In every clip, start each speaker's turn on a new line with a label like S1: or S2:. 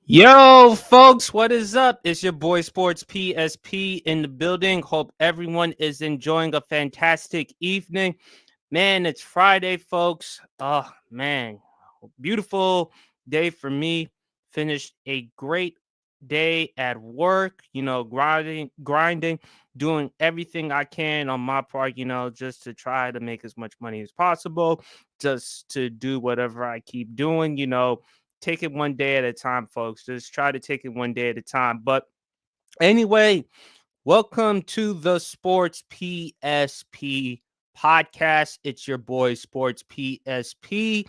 S1: Yo, folks, what is up? It's your boy Sports PSP in the building. Hope everyone is enjoying a fantastic evening. Man, it's Friday, folks. Oh, man, beautiful day for me. Finished a great day at work, grinding, doing everything I can on my part, just to try to make as much money as possible, just to do whatever I keep doing, take it one day at a time, folks. Just try to take it one day at a time. But anyway, welcome to the Sports PSP podcast. It's your boy Sports PSP.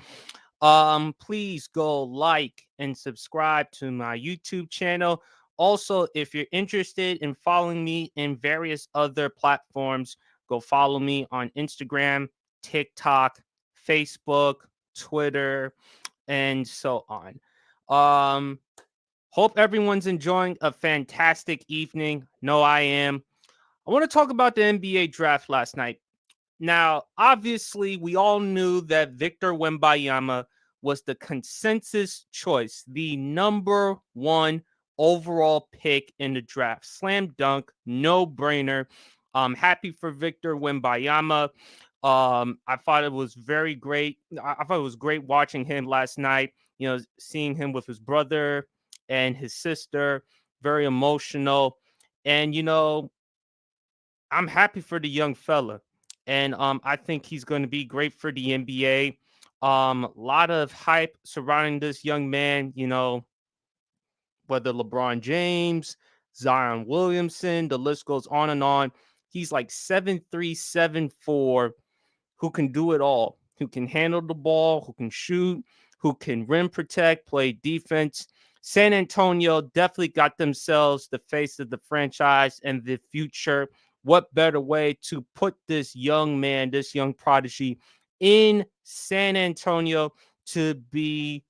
S1: Please go like and subscribe to my YouTube channel. Also, if you're interested in following me in various other platforms, go follow me on Instagram, TikTok, Facebook, Twitter, and so on. Um, Hope everyone's enjoying a fantastic evening. No, I am. I want to talk about the NBA draft last night. Now, obviously, we all knew that Victor Wembanyama was the consensus choice, the number one overall pick in the draft. Slam dunk, no brainer. I'm happy for Victor Wembanyama. I thought it was very great. I thought it was great watching him last night. Seeing him with his brother and his sister, very emotional. And I'm happy for the young fella, and I think he's going to be great for the NBA. A lot of hype surrounding this young man. Whether LeBron James, Zion Williamson, the list goes on and on. He's like 7'3", 7'4", who can do it all, who can handle the ball, who can shoot, who can rim protect, play defense. San Antonio definitely got themselves the face of the franchise and the future. What better way to put this young man, this young prodigy in San Antonio to be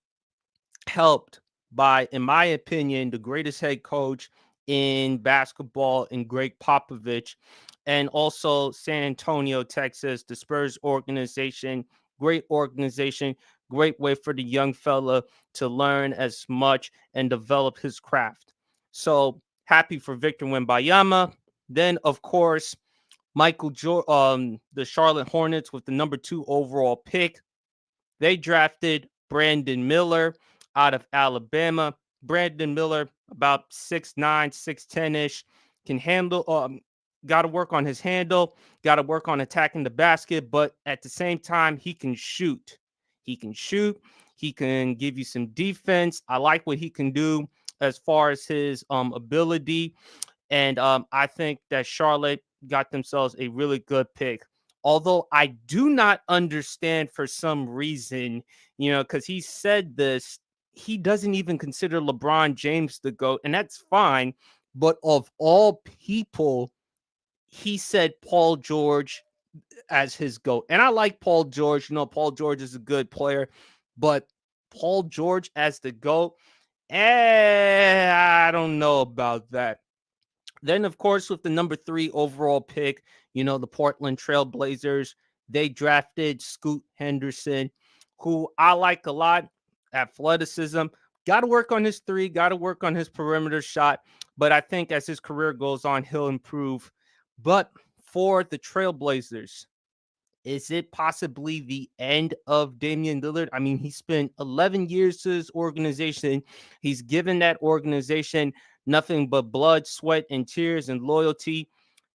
S1: helped by, in my opinion, the greatest head coach in basketball in Greg Popovich, and also San Antonio, Texas, the Spurs organization, great way for the young fella to learn as much and develop his craft. So happy for Victor Wembanyama. Then, of course, the Charlotte Hornets with the number 2 overall pick. They drafted Brandon Miller out of Alabama. Brandon Miller, about 6'9", 6'10-ish, can handle, got to work on his handle, got to work on attacking the basket, but at the same time, he can shoot. He can shoot. He can give you some defense. I like what he can do as far as his ability. And I think that Charlotte got themselves a really good pick. Although I do not understand for some reason, because he said this, he doesn't even consider LeBron James the GOAT, and that's fine. But of all people, he said Paul George as his GOAT. And I like Paul George. Paul George is a good player, but Paul George as the GOAT, I don't know about that. Then, of course, with the number 3 overall pick, the Portland Trailblazers, they drafted Scoot Henderson, who I like a lot. Athleticism. Got to work on his three, got to work on his perimeter shot. But I think as his career goes on, he'll improve. But for the Trailblazers, is it possibly the end of Damian Lillard? I mean, he spent 11 years to his organization. He's given that organization nothing but blood, sweat, and tears and loyalty.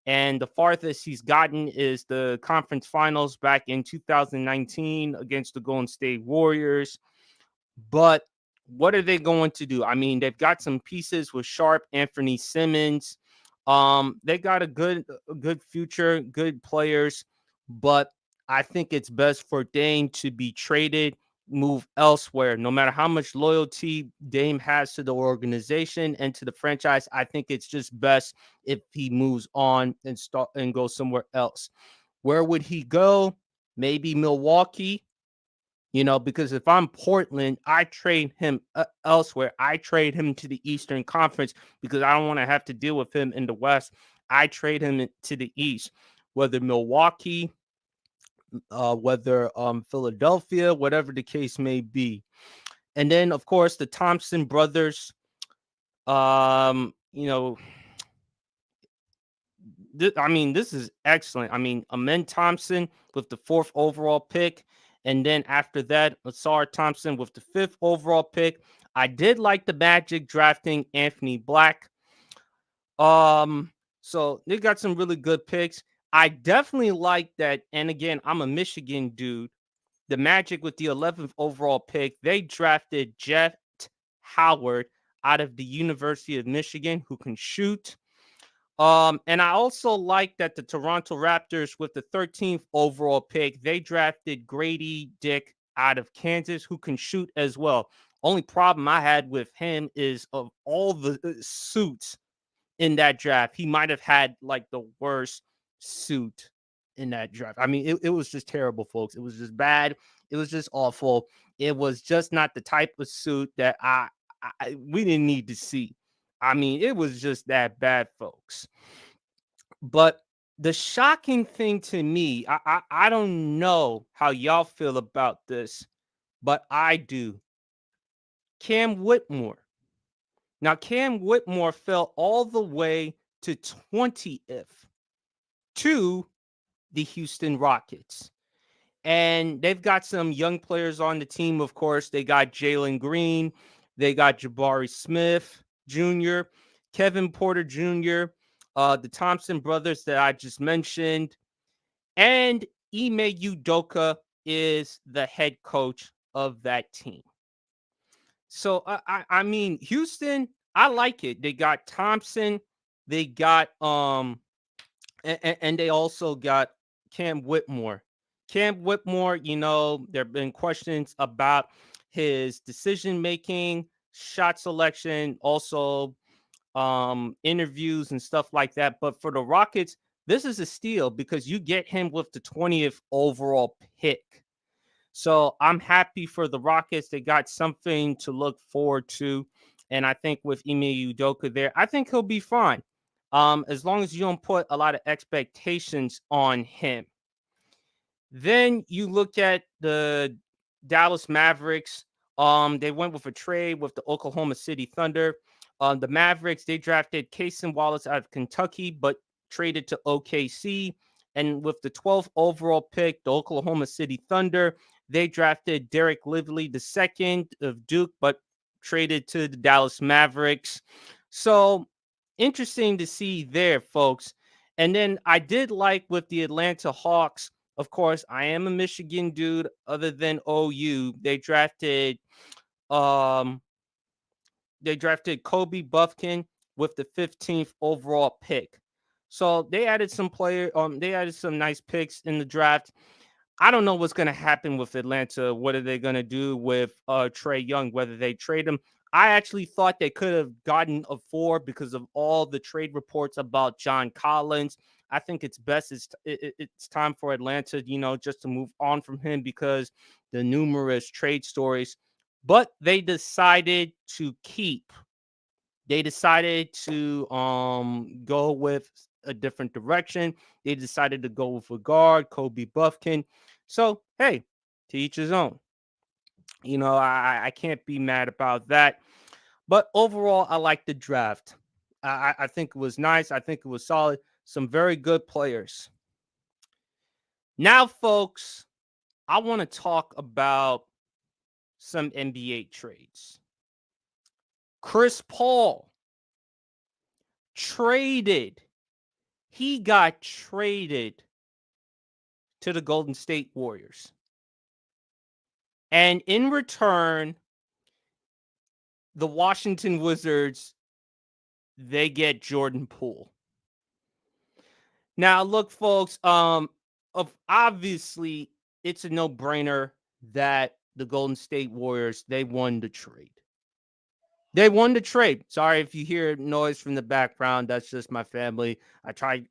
S1: And the farthest he's gotten is the conference finals back in 2019 against the Golden State Warriors. But what are they going to do? I mean, they've got some pieces with Sharp, Anthony Simmons. They got a good future, good players, but I think it's best for Dame to be traded, move elsewhere. No matter how much loyalty Dame has to the organization and to the franchise, I think it's just best if he moves on and start and go somewhere else. Where would he go? Maybe Milwaukee. Because if I'm Portland, I trade him elsewhere. I trade him to the Eastern Conference because I don't want to have to deal with him in the West. I trade him to the East, whether Milwaukee, whether Philadelphia, whatever the case may be. And then, of course, the Thompson brothers. You know, this is excellent. I mean, Amen Thompson with the 4th overall pick. And then after that, Lasar Thompson with the 5th overall pick. I did like the Magic drafting Anthony Black. So they got some really good picks. I definitely like that. And again, I'm a Michigan dude. The Magic with the 11th overall pick, they drafted Jeff Howard out of the University of Michigan, who can shoot. And I also like that the Toronto Raptors with the 13th overall pick, they drafted Grady Dick out of Kansas, who can shoot as well. Only problem I had with him is of all the suits in that draft, he might have had like the worst suit in that draft. I mean, it was just terrible, folks. It was just bad. It was just awful. It was just not the type of suit that we didn't need to see. I mean, it was just that bad, folks. But the shocking thing to me, I don't know how y'all feel about this, but I do. Cam Whitmore. Now, Cam Whitmore fell all the way to 20th to the Houston Rockets. And they've got some young players on the team, of course. They got Jalen Green, they got Jabari Smith Jr., Kevin Porter Jr., the Thompson brothers that I just mentioned, and Ime Udoka is the head coach of that team. So I mean, Houston, I like it. They got Thompson, they got and they also got Cam Whitmore. Cam Whitmore, there have been questions about his decision making, shot selection, also interviews and stuff like that. But for the Rockets, this is a steal because you get him with the 20th overall pick. So I'm happy for the Rockets. They got something to look forward to. And I think with Ime Udoka there, I think he'll be fine. As long as you don't put a lot of expectations on him. Then you look at the Dallas Mavericks. They went with a trade with the Oklahoma City Thunder. The Mavericks, they drafted Cason Wallace out of Kentucky, but traded to OKC. And with the 12th overall pick, the Oklahoma City Thunder, they drafted Derek Lively II of Duke, but traded to the Dallas Mavericks. So interesting to see there, folks. And then I did like with the Atlanta Hawks. Of course, I am a Michigan dude. Other than OU, um they drafted Kobe Buffkin with the 15th overall pick. So they added they added some nice picks in the draft. I don't know what's going to happen with Atlanta. What are they going to do with Trae Young? Whether they trade him, I actually thought they could have gotten a 4 because of all the trade reports about John Collins. I think it's best it's time for Atlanta, just to move on from him because the numerous trade stories. But they decided to keep. They decided to go with a different direction. They decided to go with a guard, Kobe Buffkin. So, hey, to each his own. I can't be mad about that. But overall, I like the draft. I think it was nice. I think it was solid. Some very good players. Now, folks, I want to talk about some NBA trades. Chris Paul traded. He got traded to the Golden State Warriors. And in return, the Washington Wizards, they get Jordan Poole. Now, look, folks, obviously it's a no-brainer that the Golden State Warriors, they won the trade. They won the trade. Sorry if you hear noise from the background. That's just my family. I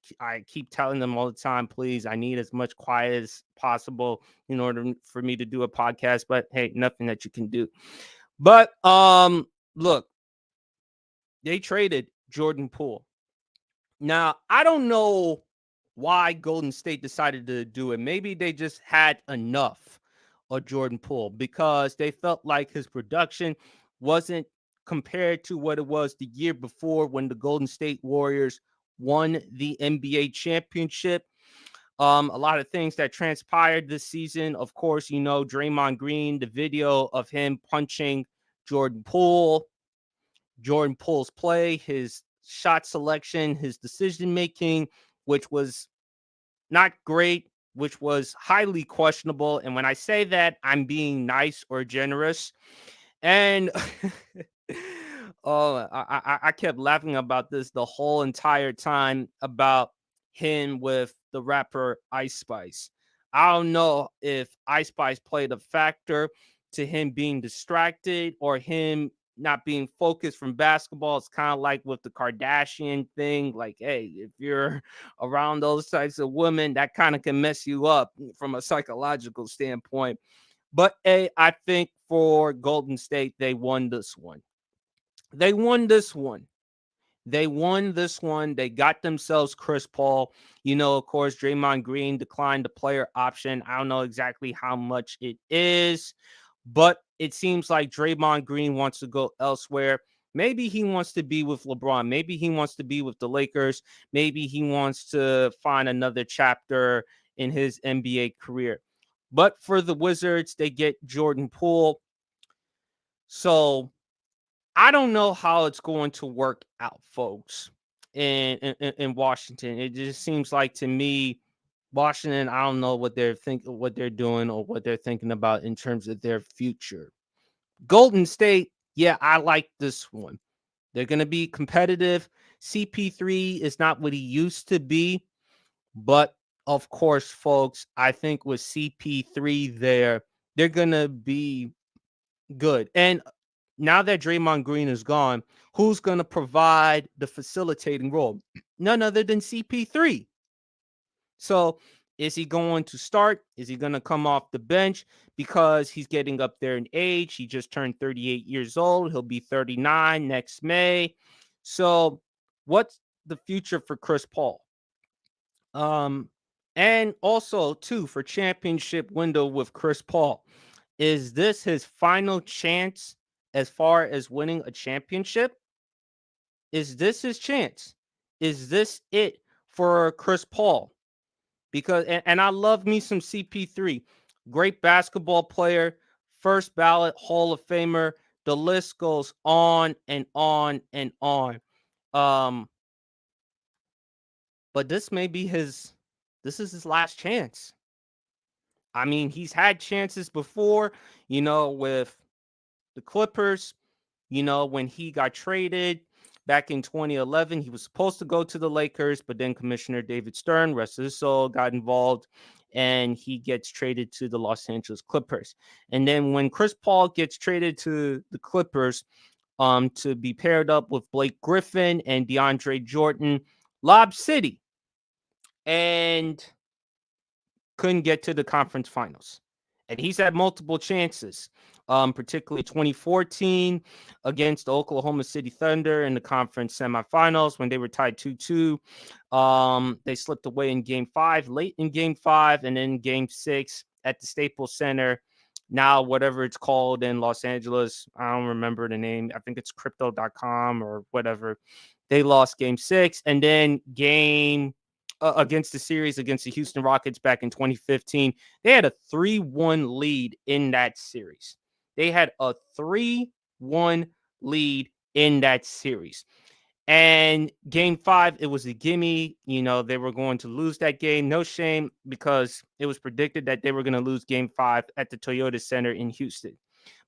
S1: keep telling them all the time, please, I need as much quiet as possible in order for me to do a podcast. But hey, nothing that you can do. But look, they traded Jordan Poole. Now, I don't know why Golden State decided to do it. Maybe they just had enough of Jordan Poole because they felt like his production wasn't compared to what it was the year before when the Golden State Warriors won the NBA championship. A lot of things that transpired this season. Of course, Draymond Green, the video of him punching Jordan Poole, Jordan Poole's play, his shot selection, his decision making, which was not great, which was highly questionable. And when I say that, I'm being nice or generous. And oh, I kept laughing about this the whole entire time about him with the rapper Ice Spice. I don't know if Ice Spice played a factor to him being distracted or him not being focused from basketball. It's kind of like with the Kardashian thing. Like, hey, if you're around those types of women, that kind of can mess you up from a psychological standpoint. But I think for Golden State, they won this one. They won this one. They won this one. They got themselves Chris Paul. Of course, Draymond Green declined the player option. I don't know exactly how much it is, but it seems like Draymond Green wants to go elsewhere. Maybe he wants to be with LeBron. Maybe he wants to be with the Lakers. Maybe he wants to find another chapter in his NBA career. But for the Wizards, they get Jordan Poole. So I don't know how it's going to work out, folks, in Washington. It just seems like to me, Washington, I don't know what they're doing, or what they're thinking about in terms of their future. Golden State, yeah, I like this one. They're going to be competitive. CP3 is not what he used to be, but of course, folks, I think with CP3 there, they're going to be good. And now that Draymond Green is gone, who's going to provide the facilitating role? None other than CP3. So is he going to start? Is he going to come off the bench because he's getting up there in age? He just turned 38 years old. He'll be 39 next May. So what's the future for Chris Paul? And also too, for championship window with Chris Paul, is this his final chance as far as winning a championship? Is this his chance? Is this it for Chris Paul? Because and I love me some CP3, great basketball player, first ballot Hall of Famer. The list goes on and on and on. Um, but this is his last chance. I mean, he's had chances before, with the Clippers, when he got traded back in 2011. He was supposed to go to the Lakers, but then Commissioner David Stern, rest of his soul, got involved, and he gets traded to the Los Angeles Clippers. And then when Chris Paul gets traded to the Clippers, to be paired up with Blake Griffin and DeAndre Jordan, Lob City, and couldn't get to the conference finals. And he's had multiple chances, particularly 2014 against the Oklahoma City Thunder in the conference semifinals when they were tied 2-2. They slipped away in game 5, late in game 5, and then game 6 at the Staples Center. Now, whatever it's called in Los Angeles, I don't remember the name. I think it's crypto.com or whatever. They lost game 6, and then game against the series against the Houston Rockets back in 2015. They had a 3-1 lead in that series. They had a 3-1 lead in that series. And game 5, it was a gimme. They were going to lose that game. No shame, because it was predicted that they were going to lose game 5 at the Toyota Center in Houston.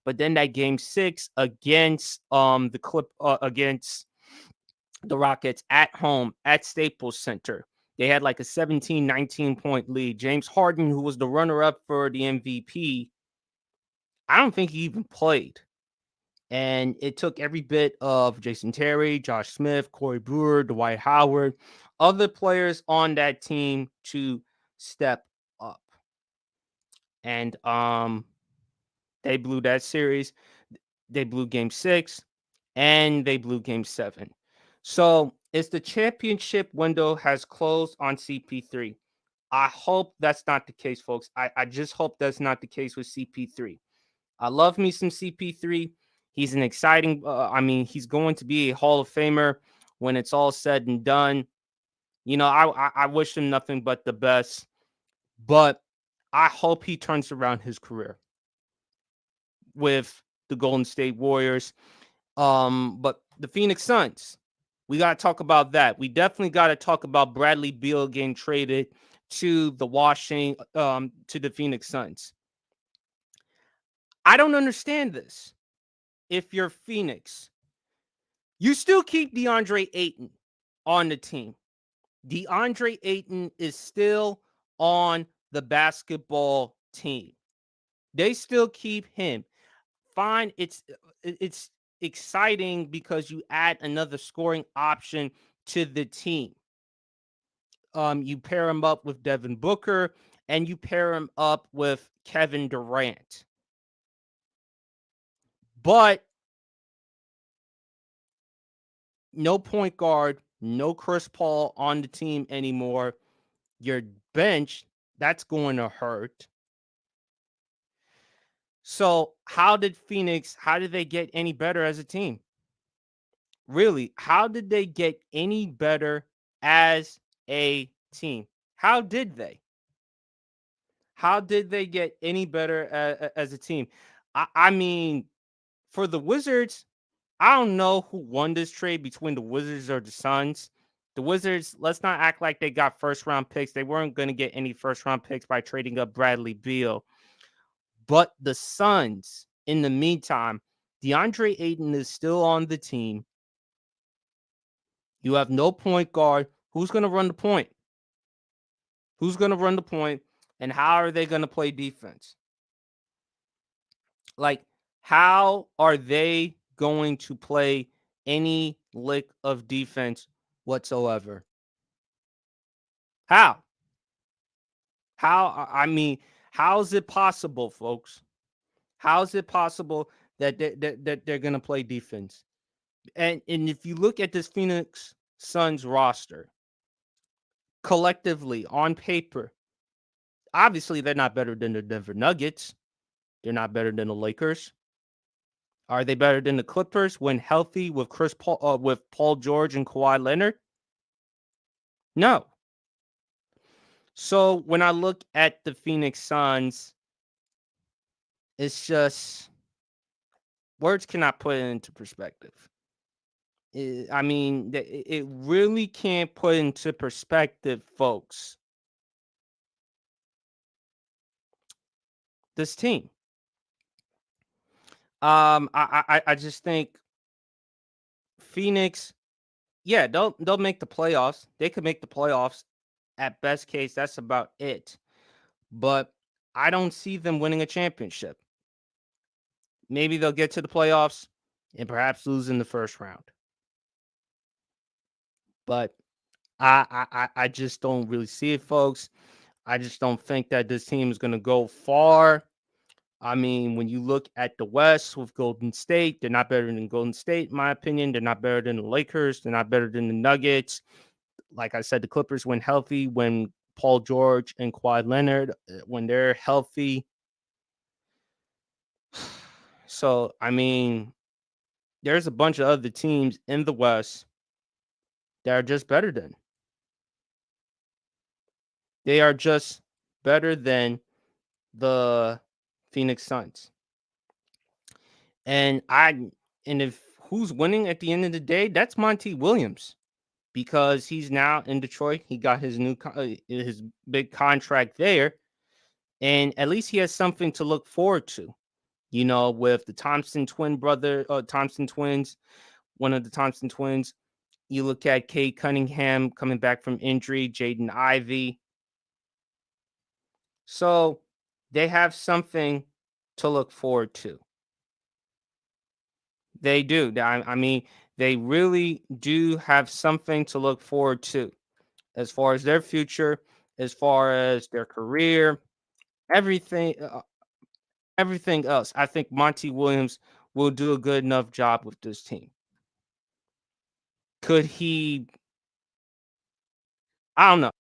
S1: But then that game 6 against against the Rockets at home at Staples Center, they had like a 17, 19-point lead. James Harden, who was the runner-up for the MVP, I don't think he even played. And it took every bit of Jason Terry, Josh Smith, Corey Brewer, Dwight Howard, other players on that team to step up. And they blew that series. They blew game 6, and they blew game 7. So it's the championship window has closed on CP3. I hope that's not the case, folks. I just hope that's not the case with CP3. I love me some CP3. He's an exciting. I mean, he's going to be a Hall of Famer when it's all said and done. You know, I wish him nothing but the best, but I hope he turns around his career with the Golden State Warriors. But the Phoenix Suns, we got to talk about that. We definitely got to talk about Bradley Beal getting traded to the Phoenix Suns. I don't understand this. If you're Phoenix, you still keep DeAndre Ayton on the team. DeAndre Ayton is still on the basketball team. They still keep him. Fine, it's exciting because you add another scoring option to the team. You pair him up with Devin Booker and you pair him up with Kevin Durant. But no point guard, no Chris Paul on the team anymore. Your bench, that's going to hurt. So, how did they get any better as a team? Really, how did they get any better as a team? How did they? How did they get any better as a team? I mean, for the Wizards, I don't know who won this trade between the Wizards or the Suns. The Wizards, let's not act like they got first round picks. They weren't going to get any first round picks by trading up Bradley Beal. But the Suns, in the meantime, DeAndre Ayton is still on the team. You have no point guard. Who's going to run the point? Who's going to run the point? And how are they going to play defense? Like, how are they going to play any lick of defense whatsoever? How? I mean, how is it possible, folks? How is it possible that they're going to play defense? And if you look at this Phoenix Suns roster collectively on paper, obviously they're not better than the Denver Nuggets. They're not better than the Lakers. Are they better than the Clippers when healthy with with Paul George and Kawhi Leonard? No. So when I look at the Phoenix Suns, it's just words cannot put it into perspective. I mean, it really can't put into perspective, folks. This team. I just think Phoenix, yeah, they'll make the playoffs. They could make the playoffs. At best case, that's about it. But I don't see them winning a championship. Maybe they'll get to the playoffs and perhaps lose in the first round. But I just don't really see it, folks. I just don't think that this team is going to go far. I mean, when you look at the West with Golden State, they're not better than Golden State, in my opinion. They're not better than the Lakers. They're not better than the Nuggets. Like I said, the Clippers, when healthy, when Paul George and Kawhi Leonard, when they're healthy. So, I mean, there's a bunch of other teams in the West that are just better than. They are just better than the Phoenix Suns. And if who's winning at the end of the day, that's Monty Williams because he's now in Detroit. He got his his big contract there, and at least he has something to look forward to. You know, with the Thompson Thompson twins, one of the Thompson twins. You look at Cade Cunningham coming back from injury, Jaden Ivey. So they have something to look forward to. They do. I mean, they really do have something to look forward to as far as their future, as far as their career, everything, everything else. I think Monty Williams will do a good enough job with this team. Could he? I don't know.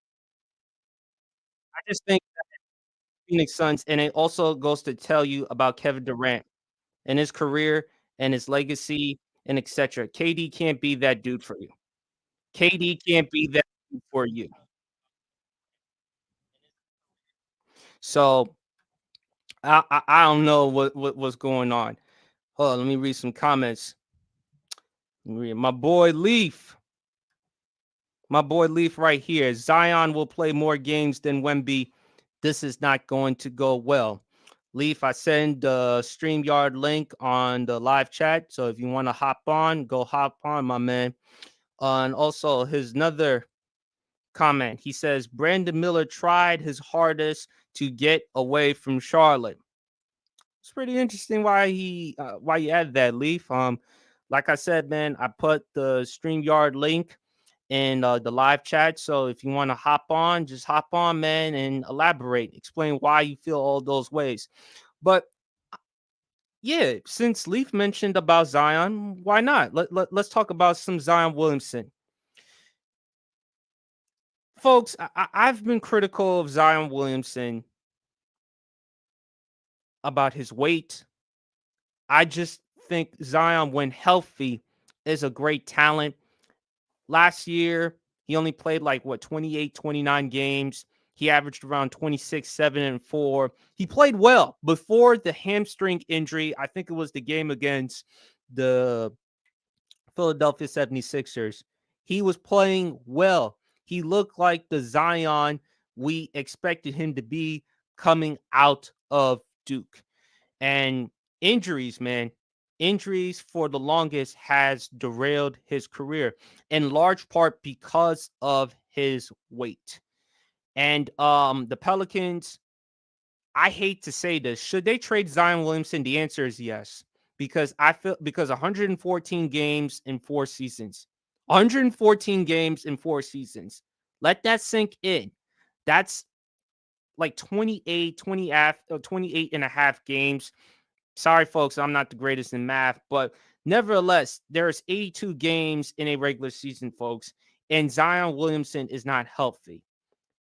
S1: I just think Phoenix Suns, and it also goes to tell you about Kevin Durant and his career. and his legacy and etc. KD can't be that dude for you. KD can't be that dude for you. So I don't know what's going on. Hold on, let me read some comments. My boy Leaf. My boy Leaf right here. Zion will play more games than Wemby. This is not going to go well. Leaf, I send the StreamYard link on the live chat. So if you want to hop on, go hop on, my man. And also his another comment. He says Brandon Miller tried his hardest to get away from Charlotte. It's pretty interesting why you added that, Leaf. Like I said, man, I put the StreamYard link in the live chat. So if you want to hop on, just hop on, man, and elaborate, explain why you feel all those ways. But yeah, since Leaf mentioned about Zion, why not? Let's talk about some Zion Williamson. Folks, I've been critical of Zion Williamson about his weight. I just think Zion, when healthy, is a great talent. Last year, he only played like what 28, 29 games. He averaged around 26, 7, and 4. He played well before the hamstring injury. I think it was the game against the Philadelphia 76ers. He was playing well. He looked like the Zion we expected him to be coming out of Duke. And injuries, man, injuries for the longest has derailed his career in large part because of his weight. And the Pelicans, I hate to say this, should they trade Zion Williamson? The answer is yes. Because 114 games in 4 seasons. 114 games in 4 seasons. Let that sink in. That's like 28 and a half games. Sorry, folks, I'm not the greatest in math, but nevertheless, there's 82 games in a regular season, folks, and Zion Williamson is not healthy.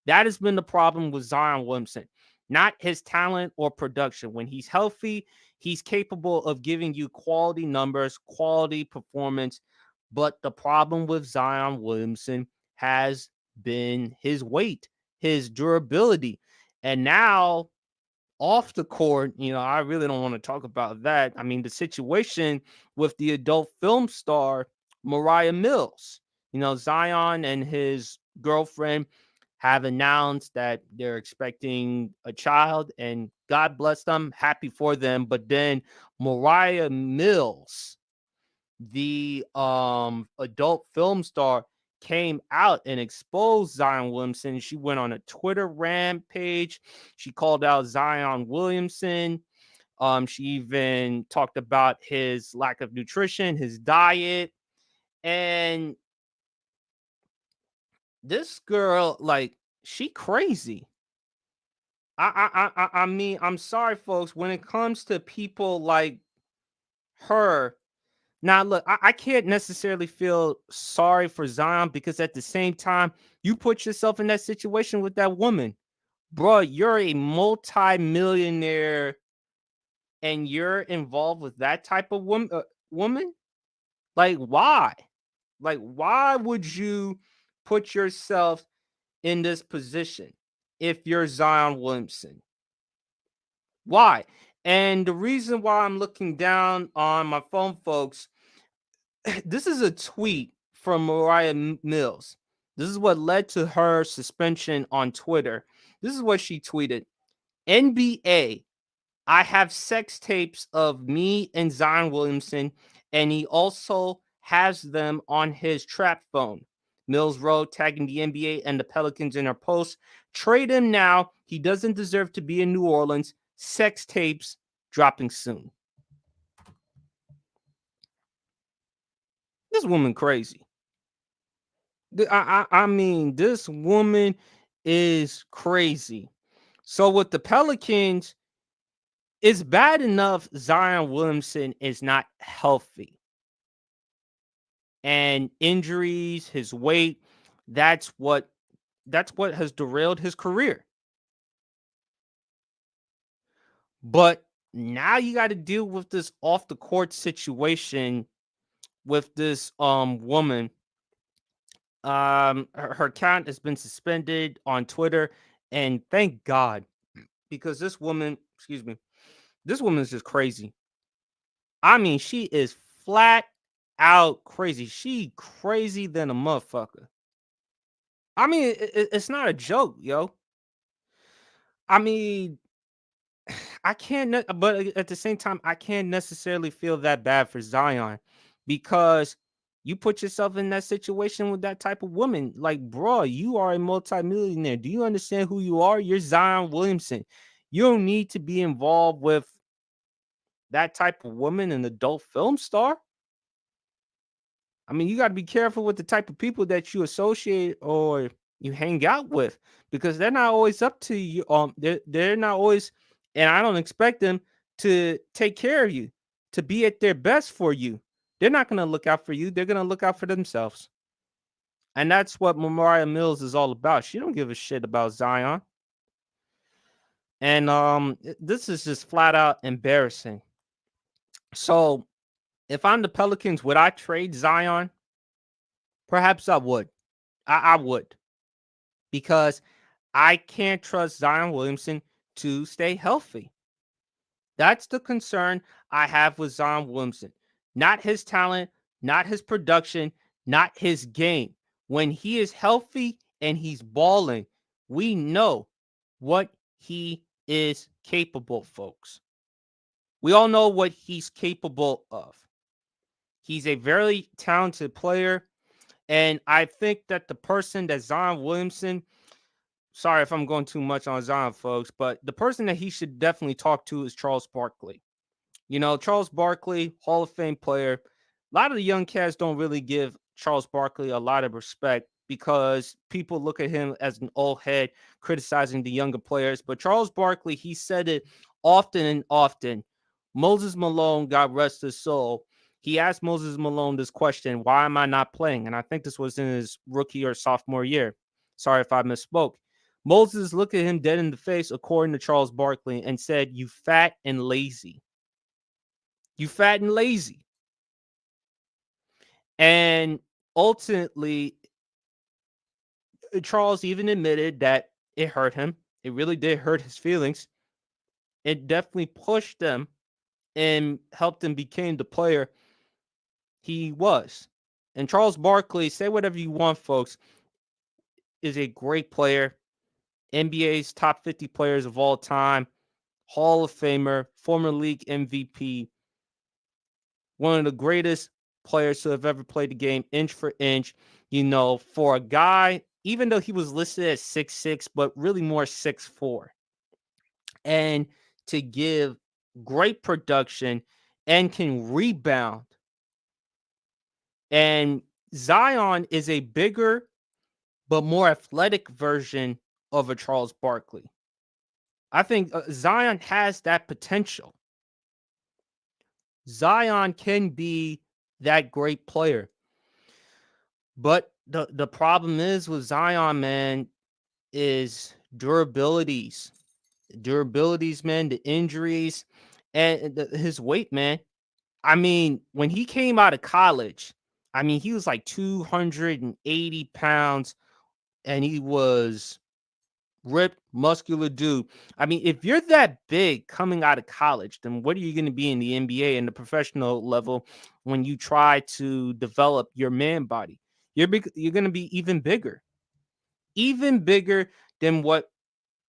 S1: That has been the problem with Zion Williamson, not his talent or production. When he's healthy, he's capable of giving you quality numbers, quality performance. But the problem with Zion Williamson has been his weight, his durability. And now off the court, I really don't want to talk about that. I mean, the situation with the adult film star Mariah Mills, Zion and his girlfriend have announced that they're expecting a child, and God bless them, happy for them. But then Mariah Mills, the adult film star, came out and exposed Zion Williamson. She went on a Twitter rampage. She called out Zion Williamson. She even talked about his lack of nutrition, his diet, and this girl, like, she crazy. I mean, I'm sorry, folks. When it comes to people like her, now look, I can't necessarily feel sorry for Zion because at the same time, you put yourself in that situation with that woman, bro. You're a multi-millionaire, and you're involved with that type of woman. Like, why? Like, why would you put yourself in this position if you're Zion Williamson? Why? And the reason why I'm looking down on my phone, folks, this is a tweet from Mariah Mills. This is what led to her suspension on Twitter. This is what she tweeted: NBA, I have sex tapes of me and Zion Williamson, and he also has them on his trap phone. Mills wrote, tagging the NBA and the Pelicans in her post. Trade him now. He doesn't deserve to be in New Orleans. Sex tapes dropping soon. This woman crazy. I mean, this woman is crazy. So with the Pelicans, it's bad enough Zion Williamson is not healthy. And injuries, his weight, that's what has derailed his career. But Now you got to deal with this off the court situation with this woman. Her account has been suspended on Twitter, and thank God, because this woman, excuse me, this woman is just crazy. I mean, she is flat out crazy. She crazy than a motherfucker. I mean, it's not a joke, yo. I mean, I can't, but at the same time, I can't necessarily feel that bad for Zion because you put yourself in that situation with that type of woman. Like, bro, you are a multimillionaire. Do you understand who you are? You're Zion Williamson. You don't need to be involved with that type of woman, an adult film star. I mean, you got to be careful with the type of people that you associate or you hang out with because they're not always up to you. They're not always, and I don't expect them to take care of you, to be at their best for you. They're not going to look out for you. They're going to look out for themselves, and that's what Mariah Mills is all about. She don't give a shit about Zion, and this is just flat out embarrassing. So, if I'm the Pelicans, would I trade Zion? Perhaps I would. I would because I can't trust Zion Williamson to stay healthy. That's the concern I have with Zion Williamson. Not his talent, not his production, not his game. When he is healthy and he's balling, we know what he is capable, folks. We all know what he's capable of. He's a very talented player. And I think that the person that Zion Williamson, sorry if I'm going too much on Zion, folks, but the person that he should definitely talk to is Charles Barkley. You know, Charles Barkley, Hall of Fame player. A lot of the young cats don't really give Charles Barkley a lot of respect because people look at him as an old head criticizing the younger players. But Charles Barkley, he said it often and often. Moses Malone, God rest his soul, he asked Moses Malone this question, why am I not playing? And I think this was in his rookie or sophomore year. Sorry if I misspoke. Moses looked at him dead in the face, according to Charles Barkley, and said, you fat and lazy. You fat and lazy. And ultimately, Charles even admitted that it hurt him. It really did hurt his feelings. It definitely pushed him and helped him become the player he was. And Charles Barkley, say whatever you want, folks, is a great player. NBA's top 50 players of all time, Hall of Famer, former league MVP, one of the greatest players to have ever played the game, inch for inch. You know, for a guy, even though he was listed as 6'6", but really more 6'4", and to give great production and can rebound. And Zion is a bigger but more athletic version of a Charles Barkley. I think Zion has that potential. Zion can be that great player. But the problem is with Zion, man, is durabilities. Durabilities, man, the injuries and his weight, man. I mean, when he came out of college, I mean, he was like 280 pounds and he was ripped, muscular dude. I mean, if you're that big coming out of college, then what are you going to be in the NBA and the professional level when you try to develop your man body? You're going to be even bigger than what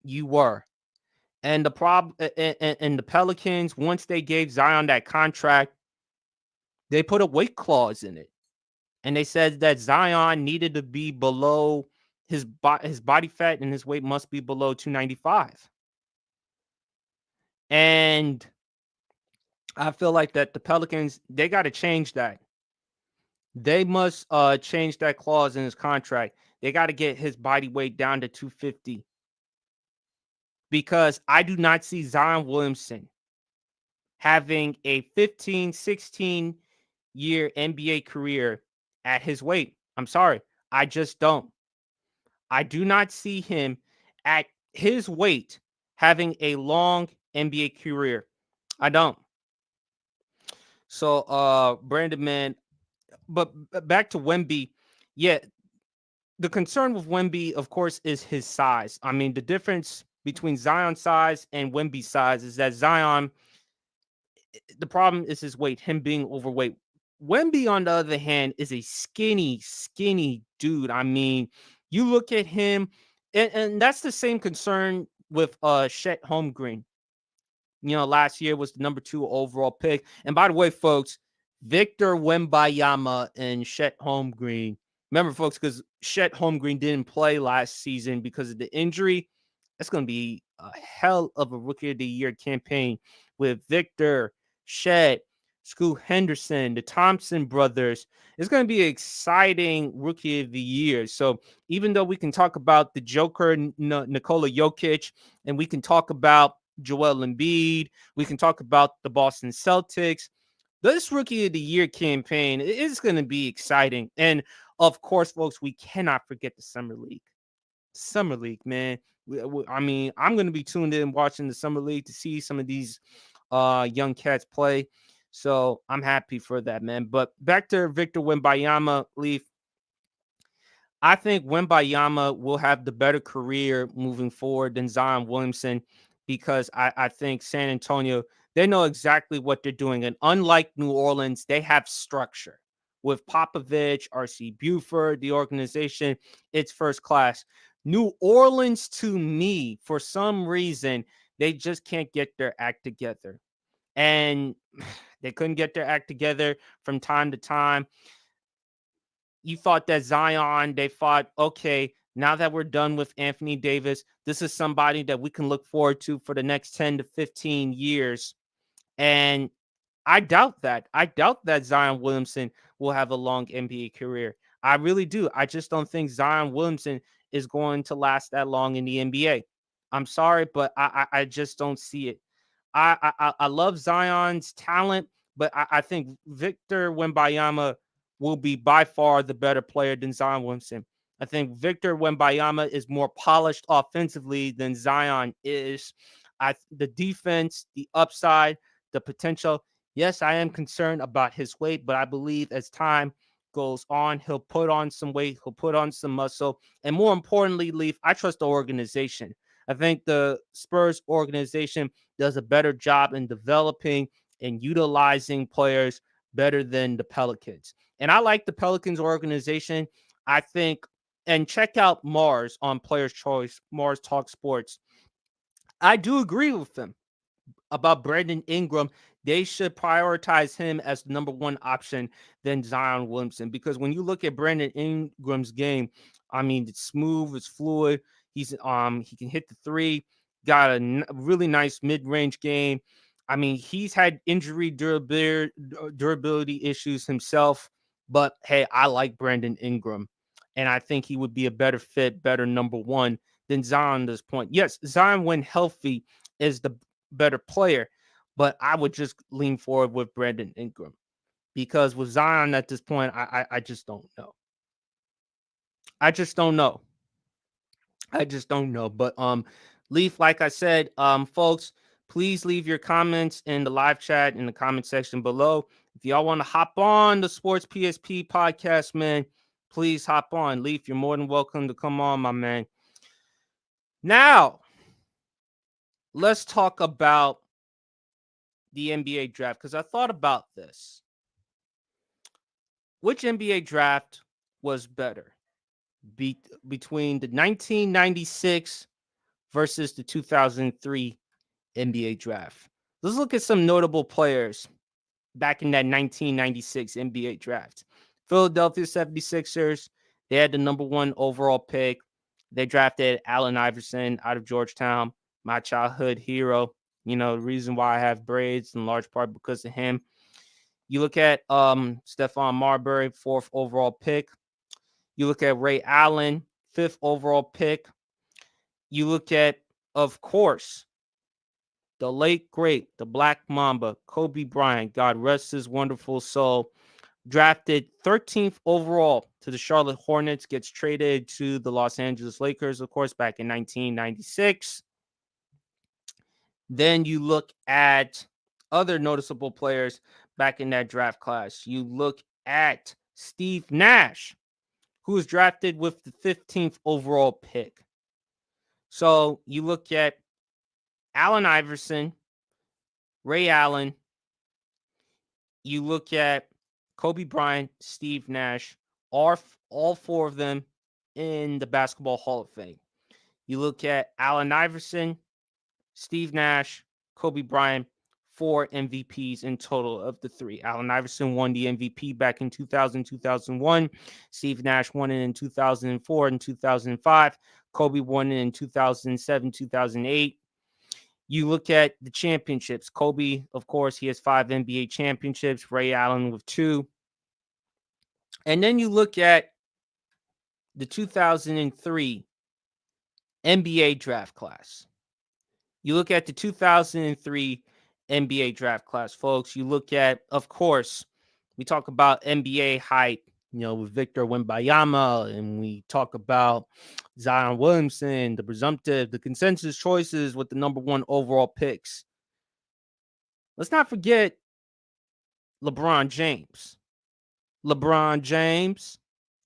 S1: you were. And the problem, and the Pelicans, once they gave Zion that contract, they put a weight clause in it, and they said that Zion needed to be below his body fat and his weight must be below 295. And I feel like that the Pelicans, they got to change that. They must change that clause in his contract. They got to get his body weight down to 250 because I do not see Zion Williamson having a 15, 16 year NBA career at his weight. I'm sorry. I just don't. I do not see him at his weight having a long NBA career. I don't. So, Brandon, man, but back to Wemby. Yeah, the concern with Wemby, of course, is his size. I mean, the difference between Zion's size and Wemby's size is that Zion, the problem is his weight, him being overweight. Wemby, on the other hand, is a skinny dude. I mean, you look at him, and that's the same concern with Chet Holmgren. You know, last year was the number 2 overall pick. And by the way, folks, Victor Wembanyama and Chet Holmgren. Remember, folks, because Chet Holmgren didn't play last season because of the injury. It's going to be a hell of a Rookie of the Year campaign with Victor, Chet, Scoot Henderson, the Thompson brothers. It's going to be an exciting Rookie of the Year. So even though we can talk about the Joker, Nikola Jokic, and we can talk about Joel Embiid, we can talk about the Boston Celtics. This Rookie of the Year campaign is going to be exciting. And of course, folks, we cannot forget the Summer League. Summer League, man. I mean, I'm going to be tuned in watching the Summer League to see some of these young cats play. So I'm happy for that, man. But back to Victor Wembanyama, Leaf. I think Wembanyama will have the better career moving forward than Zion Williamson because I think San Antonio, they know exactly what they're doing. And unlike New Orleans, they have structure. With Popovich, R.C. Buford, the organization, it's first class. New Orleans, to me, for some reason, they just can't get their act together. And they couldn't get their act together from time to time. You thought that Zion, they thought, okay, now that we're done with Anthony Davis, this is somebody that we can look forward to for the next 10 to 15 years. And I doubt that. I doubt that Zion Williamson will have a long NBA career. I really do. I just don't think Zion Williamson is going to last that long in the NBA. I'm sorry, but I just don't see it. I love Zion's talent, but I think Victor Wembanyama will be by far the better player than Zion Williamson. I think Victor Wembanyama is more polished offensively than Zion is. The defense, the upside, the potential. Yes, I am concerned about his weight, but I believe as time goes on, he'll put on some weight, he'll put on some muscle, and more importantly, Leaf, I trust the organization. I think the Spurs organization does a better job in developing and utilizing players better than the Pelicans. And I like the Pelicans organization. I think, and check out Mars on Players Choice, Mars Talk Sports. I do agree with them about Brandon Ingram. They should prioritize him as the number 1 option than Zion Williamson. Because when you look at Brandon Ingram's game, I mean, it's smooth, it's fluid. He can hit the three, got a really nice mid-range game. I mean, he's had injury durability issues himself, but hey, I like Brandon Ingram, and I think he would be a better fit, better number 1 than Zion at this point. Yes, Zion, when healthy, is the better player, but I would just lean forward with Brandon Ingram because with Zion at this point, I just don't know. I just don't know. I just don't know. But Leaf, like I said, folks, please leave your comments in the live chat in the comment section below. If y'all want to hop on the Sports PSP podcast, man, please hop on. Leaf, you're more than welcome to come on, my man. Now, let's talk about the NBA draft because I thought about this. Which NBA draft was better between the 1996 versus the 2003 NBA draft? Let's look at some notable players back in that 1996 NBA draft. Philadelphia 76ers, they had the number 1 overall pick. They drafted Allen Iverson out of Georgetown, my childhood hero. You know, the reason why I have braids in large part because of him. You look at Stephon Marbury, 4th overall pick. You look at Ray Allen, 5th overall pick. You look at, of course, the late great, the Black Mamba, Kobe Bryant, God rest his wonderful soul, drafted 13th overall to the Charlotte Hornets, gets traded to the Los Angeles Lakers, of course, back in 1996. Then you look at other noticeable players back in that draft class. You look at Steve Nash, who was drafted with the 15th overall pick. So you look at Allen Iverson, Ray Allen, you look at Kobe Bryant, Steve Nash, all four of them in the Basketball Hall of Fame. You look at Allen Iverson, Steve Nash, Kobe Bryant, 4 MVPs in total of the three. Allen Iverson won the MVP back in 2000, 2001. Steve Nash won it in 2004 and 2005. Kobe won it in 2007, 2008. You look at the championships. Kobe, of course, he has 5 NBA championships. Ray Allen with 2. And then you look at the 2003 NBA draft class. You look at the 2003 NBA draft class, folks. You look at, of course, we talk about NBA hype, with Victor Wembanyama, and we talk about Zion Williamson, the presumptive, the consensus choices with the number 1 overall picks. Let's not forget LeBron James. LeBron James,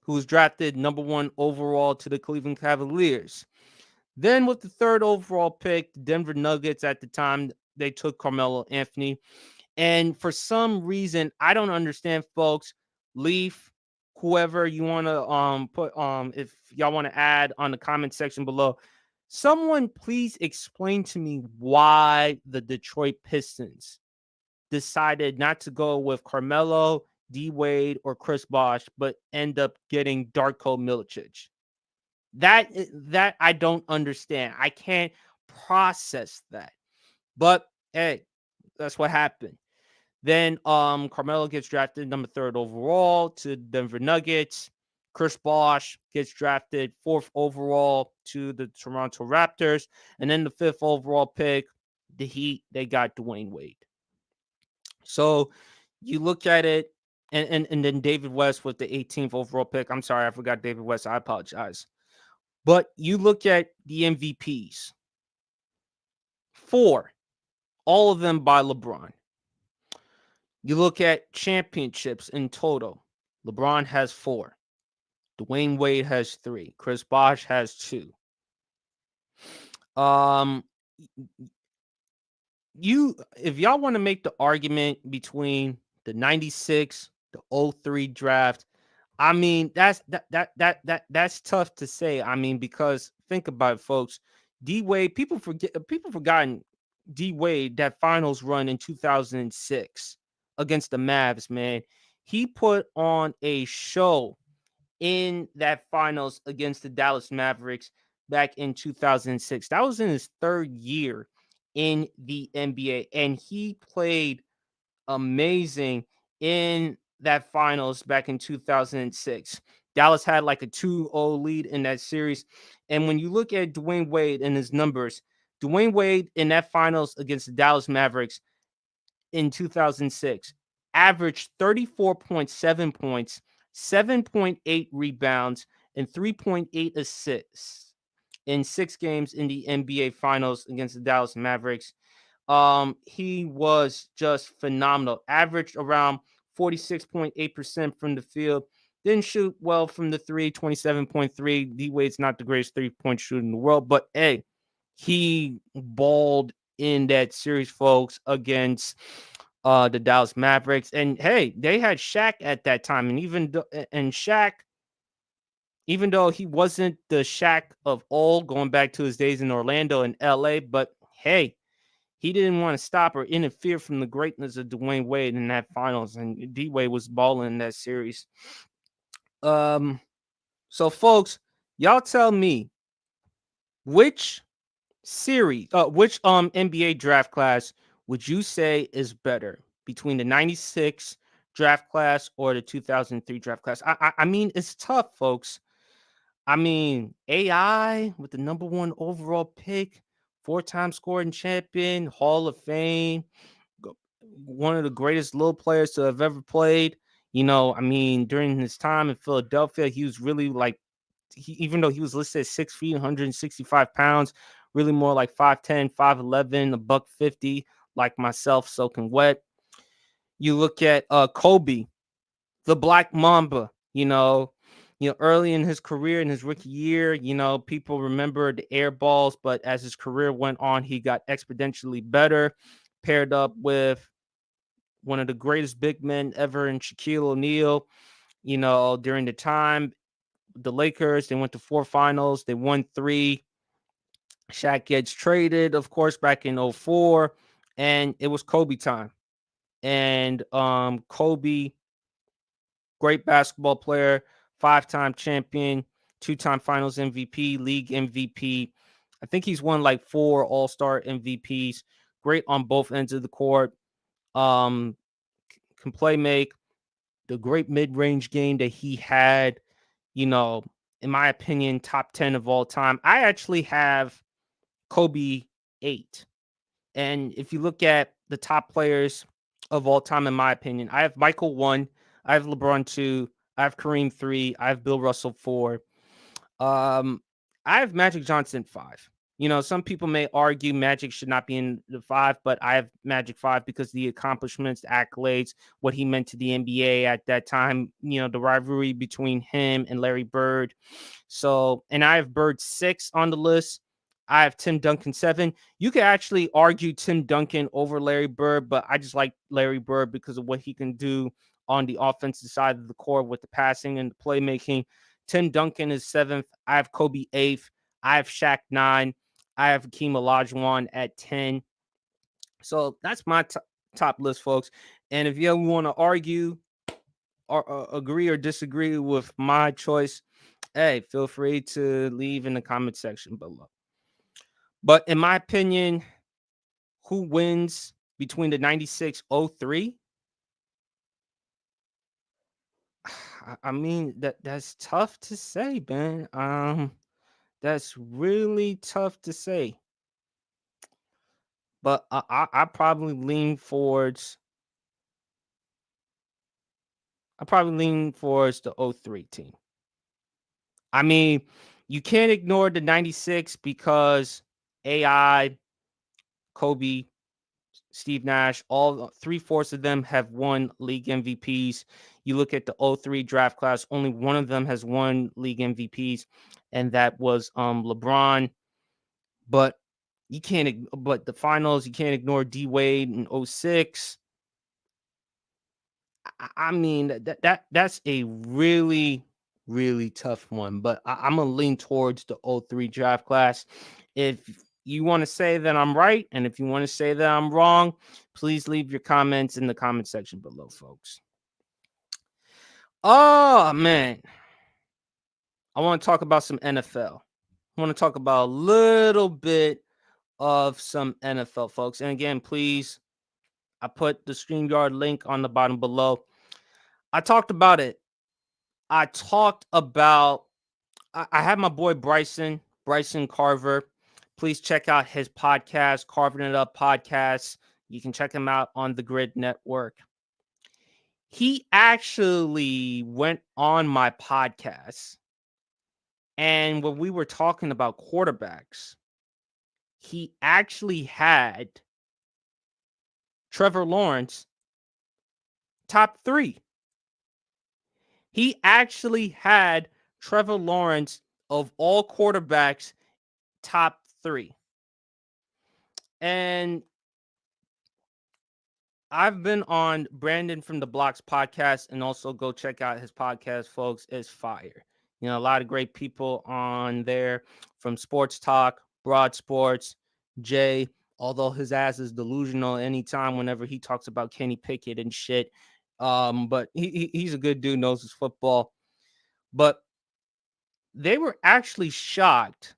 S1: who was drafted number 1 overall to the Cleveland Cavaliers. Then with the 3rd overall pick, the Denver Nuggets at the time, they took Carmelo Anthony. And for some reason, I don't understand, folks. Leaf, whoever you want to put if y'all want to add on the comment section below, someone please explain to me why the Detroit Pistons decided not to go with Carmelo, D Wade, or Chris Bosh, but end up getting Darko Milicic. That I don't understand. I can't process that. But hey, that's what happened. Then Carmelo gets drafted number 3rd overall to Denver Nuggets. Chris Bosh gets drafted 4th overall to the Toronto Raptors. And then the 5th overall pick, the Heat, they got Dwayne Wade. So you look at it, and then David West with the 18th overall pick. I'm sorry, I forgot David West. I apologize. But you look at the MVPs. 4, all of them by LeBron. You look at championships in total. LeBron has 4. Dwayne Wade has 3. Chris Bosh has 2. If y'all want to make the argument between the 96, the 03 draft, I mean, that's tough to say. I mean, because think about it, folks. D Wade, people forgotten D Wade, that finals run in 2006 against the Mavs, man. He put on a show in that finals against the Dallas Mavericks back in 2006. That was in his 3rd year in the NBA, and he played amazing in that finals back in 2006. Dallas had like a 2-0 lead in that series. And when you look at Dwayne Wade and his numbers, Dwayne Wade in that finals against the Dallas Mavericks in 2006 averaged 34.7 points, 7.8 rebounds, and 3.8 assists in 6 games in the NBA finals against the Dallas Mavericks. He was just phenomenal. Averaged around 46.8% from the field. Didn't shoot well from the 3, 27.3. D Wade's not the greatest 3-point shooter in the world, but hey, he balled in that series, folks, against the Dallas Mavericks. And hey, they had Shaq at that time, and Shaq, even though he wasn't the Shaq of old, going back to his days in Orlando and LA, but hey, he didn't want to stop or interfere from the greatness of Dwayne Wade in that finals, and D Wade was balling in that series. So folks, y'all tell me which NBA draft class would you say is better between the 96 draft class or the 2003 draft class? I mean, it's tough, folks. I mean, AI with the number 1 overall pick, 4-time scoring champion, Hall of Fame, one of the greatest little players to have ever played. I mean, during his time in Philadelphia, he was really like, even though he was listed at 6 feet, 165 pounds, really more like 5'10", 5'11", $150. like myself, soaking wet. You look at Kobe, the Black Mamba. Early in his career, in his rookie year, people remember the air balls, but as his career went on, he got exponentially better. Paired up with one of the greatest big men ever in Shaquille O'Neal. During the time, the Lakers, they went to 4 finals, they won 3. Shaq gets traded, of course, back in 04, and it was Kobe time. And Kobe, great basketball player, 5-time champion, 2-time finals MVP, league MVP. I think he's won like 4 all-star MVPs. Great on both ends of the court. Can play make. The great mid-range game that he had, in my opinion, top 10 of all time. I actually have Kobe 8. And if you look at the top players of all time, in my opinion, I have Michael 1, I have LeBron 2, I have Kareem 3, I have Bill Russell 4. I have Magic Johnson 5. Some people may argue Magic should not be in the 5, but I have Magic 5 because the accomplishments, the accolades, what he meant to the NBA at that time, the rivalry between him and Larry Bird. So, and I have Bird 6 on the list. I have Tim Duncan 7. You could actually argue Tim Duncan over Larry Bird, but I just like Larry Bird because of what he can do on the offensive side of the court with the passing and the playmaking. Tim Duncan is 7th. I have Kobe 8th. I have Shaq 9. I have Hakeem Olajuwon at 10. So that's my top list, folks. And if you ever want to argue or agree or disagree with my choice, hey, feel free to leave in the comment section below. But in my opinion, who wins between the 96-03? I mean, that's tough to say, man. That's really tough to say. But I probably lean towards the 03 team. I mean, you can't ignore the 96 because AI, Kobe, Steve Nash, all 3/4 of them have won league MVPs. You look at the 03 draft class, only one of them has won league MVPs, and that was LeBron. But the finals, you can't ignore D Wade in 06. I mean, that's a really, really tough one, but I'm gonna lean towards the 03 draft class. If you want to say that I'm right, and if you want to say that I'm wrong, please leave your comments in the comment section below, folks. Oh man, I want to talk about some NFL. I want to talk about a little bit of some NFL, folks. And again, please, I put the StreamYard link on the bottom below. I talked about it. I had my boy Bryson Carver. Please check out his podcast, Carving It Up Podcast. You can check him out on the Grid Network. He actually went on my podcast, and when we were talking about quarterbacks, he actually had Trevor Lawrence top 3. He actually had Trevor Lawrence of all quarterbacks top 3. And I've been on Brandon from the Blocks podcast, and also go check out his podcast, folks. It's fire. A lot of great people on there from Sports Talk, Broad Sports, Jay, although his ass is delusional anytime whenever he talks about Kenny Pickett and shit. But he's a good dude, knows his football. But they were actually shocked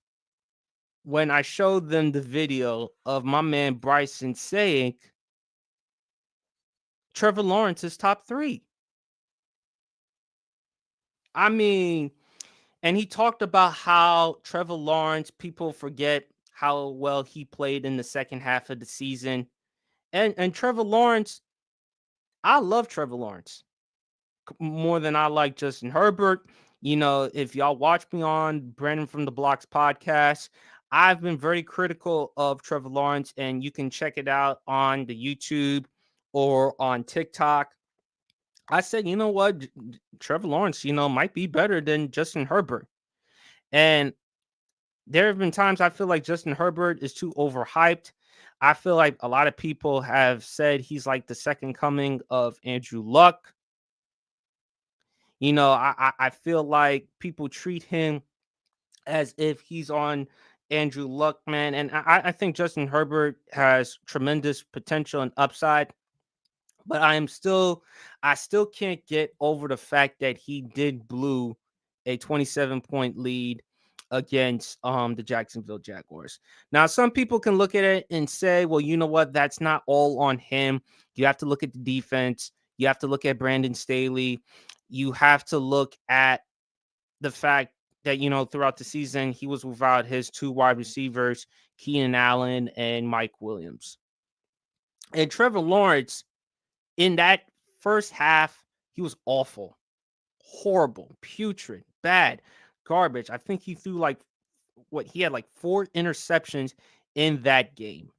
S1: when I showed them the video of my man Bryson saying Trevor Lawrence is top 3. I mean, and he talked about how Trevor Lawrence, people forget how well he played in the second half of the season. And Trevor Lawrence, I love Trevor Lawrence more than I like Justin Herbert. If y'all watch me on Brandon from the Blocks podcast, I've been very critical of Trevor Lawrence, and you can check it out on the YouTube or on TikTok. I said, you know what, Trevor Lawrence, might be better than Justin Herbert. And there have been times I feel like Justin Herbert is too overhyped. I feel like a lot of people have said he's like the second coming of Andrew Luck. I feel like people treat him as if he's on Andrew Luck, man. And I think Justin Herbert has tremendous potential and upside, but I still can't get over the fact that he did blew a 27-point lead against the Jacksonville Jaguars. Now, some people can look at it and say, well, you know what? That's not all on him. You have to look at the defense. You have to look at Brandon Staley. You have to look at the fact that, throughout the season, he was without his two wide receivers, Keenan Allen and Mike Williams. And Trevor Lawrence, in that first half, he was awful, horrible, putrid, bad, garbage. I think he threw he had like 4 interceptions in that game.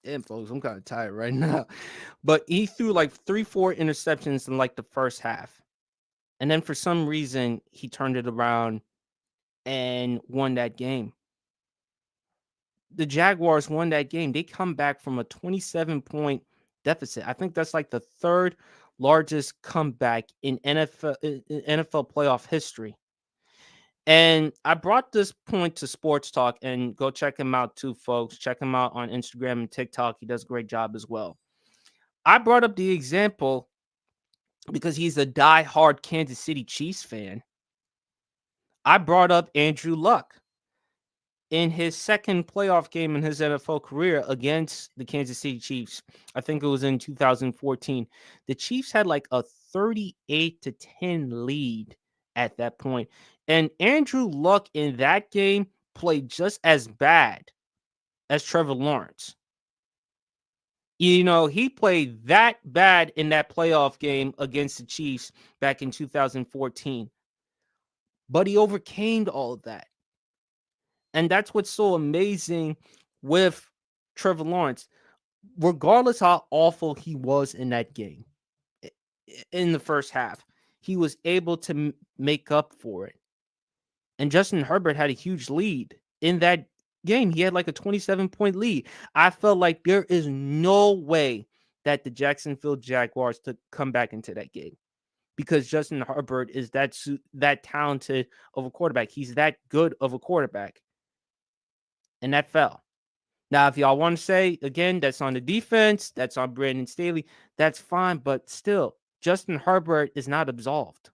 S1: Damn, folks, I'm kind of tired right now. But he threw like 3-4 interceptions in like the first half. And then for some reason, he turned it around and won that game. The Jaguars won that game. They come back from a 27-point deficit. I think that's like the third largest comeback in NFL playoff history. And I brought this point to Sports Talk, and go check him out too, folks. Check him out on Instagram and TikTok. He does a great job as well. I brought up the example because he's a diehard Kansas City Chiefs fan. I brought up Andrew Luck in his second playoff game in his NFL career against the Kansas City Chiefs. I think it was in 2014. The Chiefs had like a 38-10 lead at that point. And Andrew Luck in that game played just as bad as Trevor Lawrence. He played that bad in that playoff game against the Chiefs back in 2014. But he overcame all of that. And that's what's so amazing with Trevor Lawrence. Regardless how awful he was in that game, in the first half, he was able to make up for it. And Justin Herbert had a huge lead in that game. He had like a 27-point lead. I felt like there is no way that the Jacksonville Jaguars to come back into that game, because Justin Herbert is that talented of a quarterback. He's that good of a quarterback. And that fell. Now, if y'all want to say, again, that's on the defense, that's on Brandon Staley, that's fine. But still, Justin Herbert is not absolved.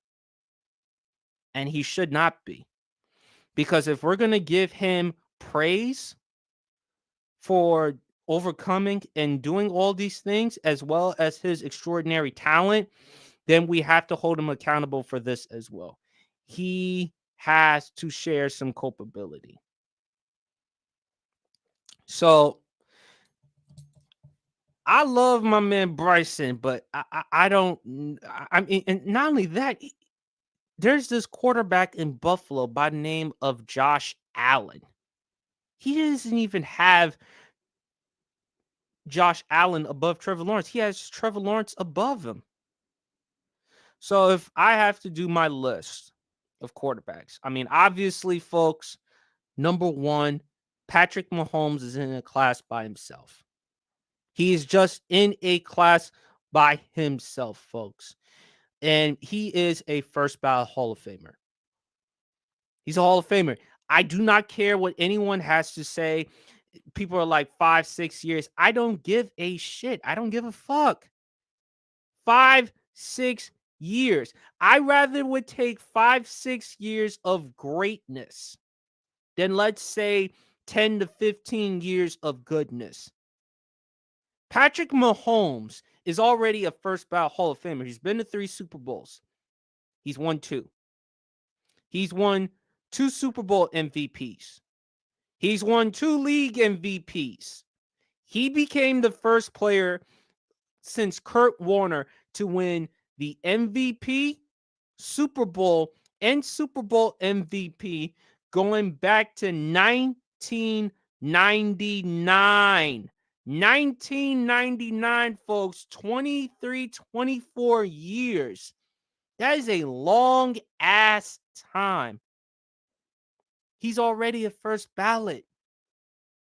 S1: And he should not be. Because if we're going to give him praise for overcoming and doing all these things, as well as his extraordinary talent, then we have to hold him accountable for this as well. He has to share some culpability. So I love my man Bryson, but I don't. I mean, and not only that, there's this quarterback in Buffalo by the name of Josh Allen. He doesn't even have Josh Allen above Trevor Lawrence. He has Trevor Lawrence above him. So if I have to do my list of quarterbacks, I mean, obviously, folks, number one, Patrick Mahomes is in a class by himself. He is just in a class by himself, folks. And he is a first ballot Hall of Famer. He's a Hall of Famer. I do not care what anyone has to say. People are like 5-6 years. I don't give a shit. I don't give a fuck. 5-6 years. I rather would take 5-6 years of greatness than, let's say, 10 to 15 years of goodness. Patrick Mahomes is already a first ballot Hall of Famer. He's been to 3 Super Bowls. He's won 2. He's won 2 Super Bowl MVPs. He's won 2 league MVPs. He became the first player since Kurt Warner to win the MVP, Super Bowl, and Super Bowl MVP going back to 1999. 1999, folks, 23, 24 years. That is a long ass time. He's already a first ballot.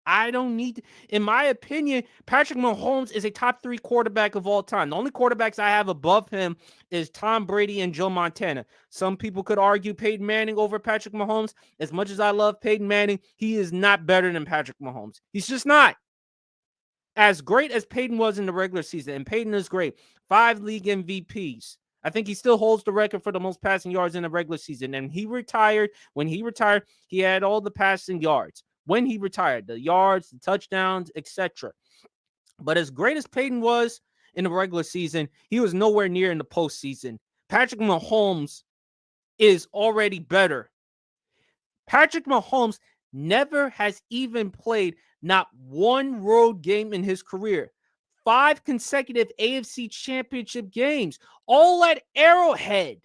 S1: I don't need, in my opinion, Patrick Mahomes is a top 3 quarterback of all time. The only quarterbacks I have above him is Tom Brady and Joe Montana. Some people could argue Peyton Manning over Patrick Mahomes. As much as I love Peyton Manning, he is not better than Patrick Mahomes. He's just not. As great as Peyton was in the regular season, and Peyton is great, 5 league MVPs. I think he still holds the record for the most passing yards in the regular season. And when he retired, he had all the passing yards. When he retired, the yards, the touchdowns, etc. But as great as Peyton was in the regular season, he was nowhere near in the postseason. Patrick Mahomes is already better. Patrick Mahomes never has even played not one road game in his career. 5 consecutive AFC Championship games, all at Arrowhead.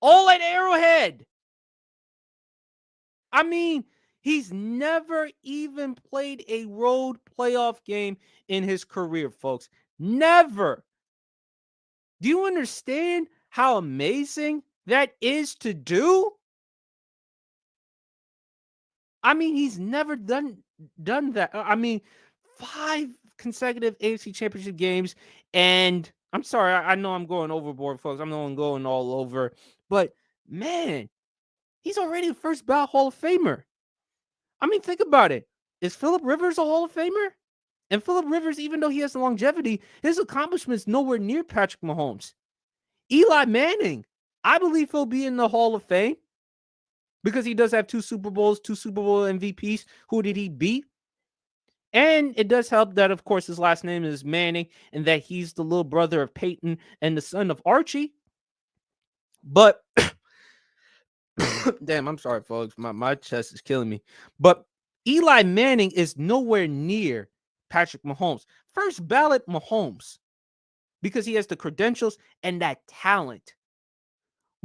S1: All at Arrowhead. I mean, he's never even played a road playoff game in his career, folks. Never. Do you understand how amazing that is to do? I mean, he's never done that. I mean, 5 consecutive AFC Championship games, and I'm sorry, I know I'm going overboard, folks. I'm not going all over, but man, he's already a first ballot Hall of Famer. I mean, think about it. Is Phillip Rivers a Hall of Famer? And Phillip Rivers, even though he has the longevity, his accomplishments nowhere near Patrick Mahomes. Eli Manning, I believe he'll be in the Hall of Fame because he does have 2 Super Bowls, 2 Super Bowl MVPs. Who did he beat? And it does help that, of course, his last name is Manning and that he's the little brother of Peyton and the son of Archie. But, damn, I'm sorry, folks. My chest is killing me. But Eli Manning is nowhere near Patrick Mahomes. First ballot Mahomes because he has the credentials and that talent.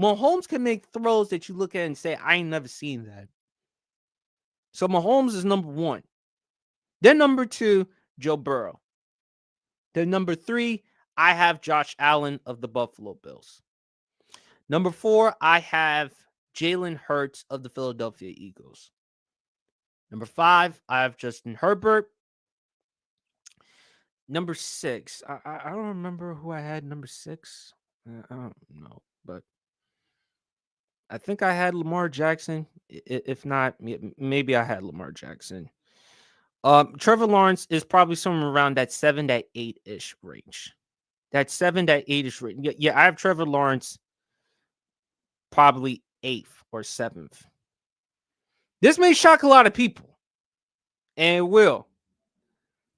S1: Mahomes can make throws that you look at and say, I ain't never seen that. So Mahomes is number 1. Then number 2, Joe Burrow. Then number 3, I have Josh Allen of the Buffalo Bills. Number 4, I have Jalen Hurts of the Philadelphia Eagles. Number 5, I have Justin Herbert. Number 6, I don't remember who I had number 6. I don't know, but I think I had Lamar Jackson. If not, maybe I had Lamar Jackson. Trevor Lawrence is probably somewhere around that 7 to 8-ish range. That 7 to 8-ish range. Yeah, I have Trevor Lawrence probably 8th or 7th. This may shock a lot of people, and it will.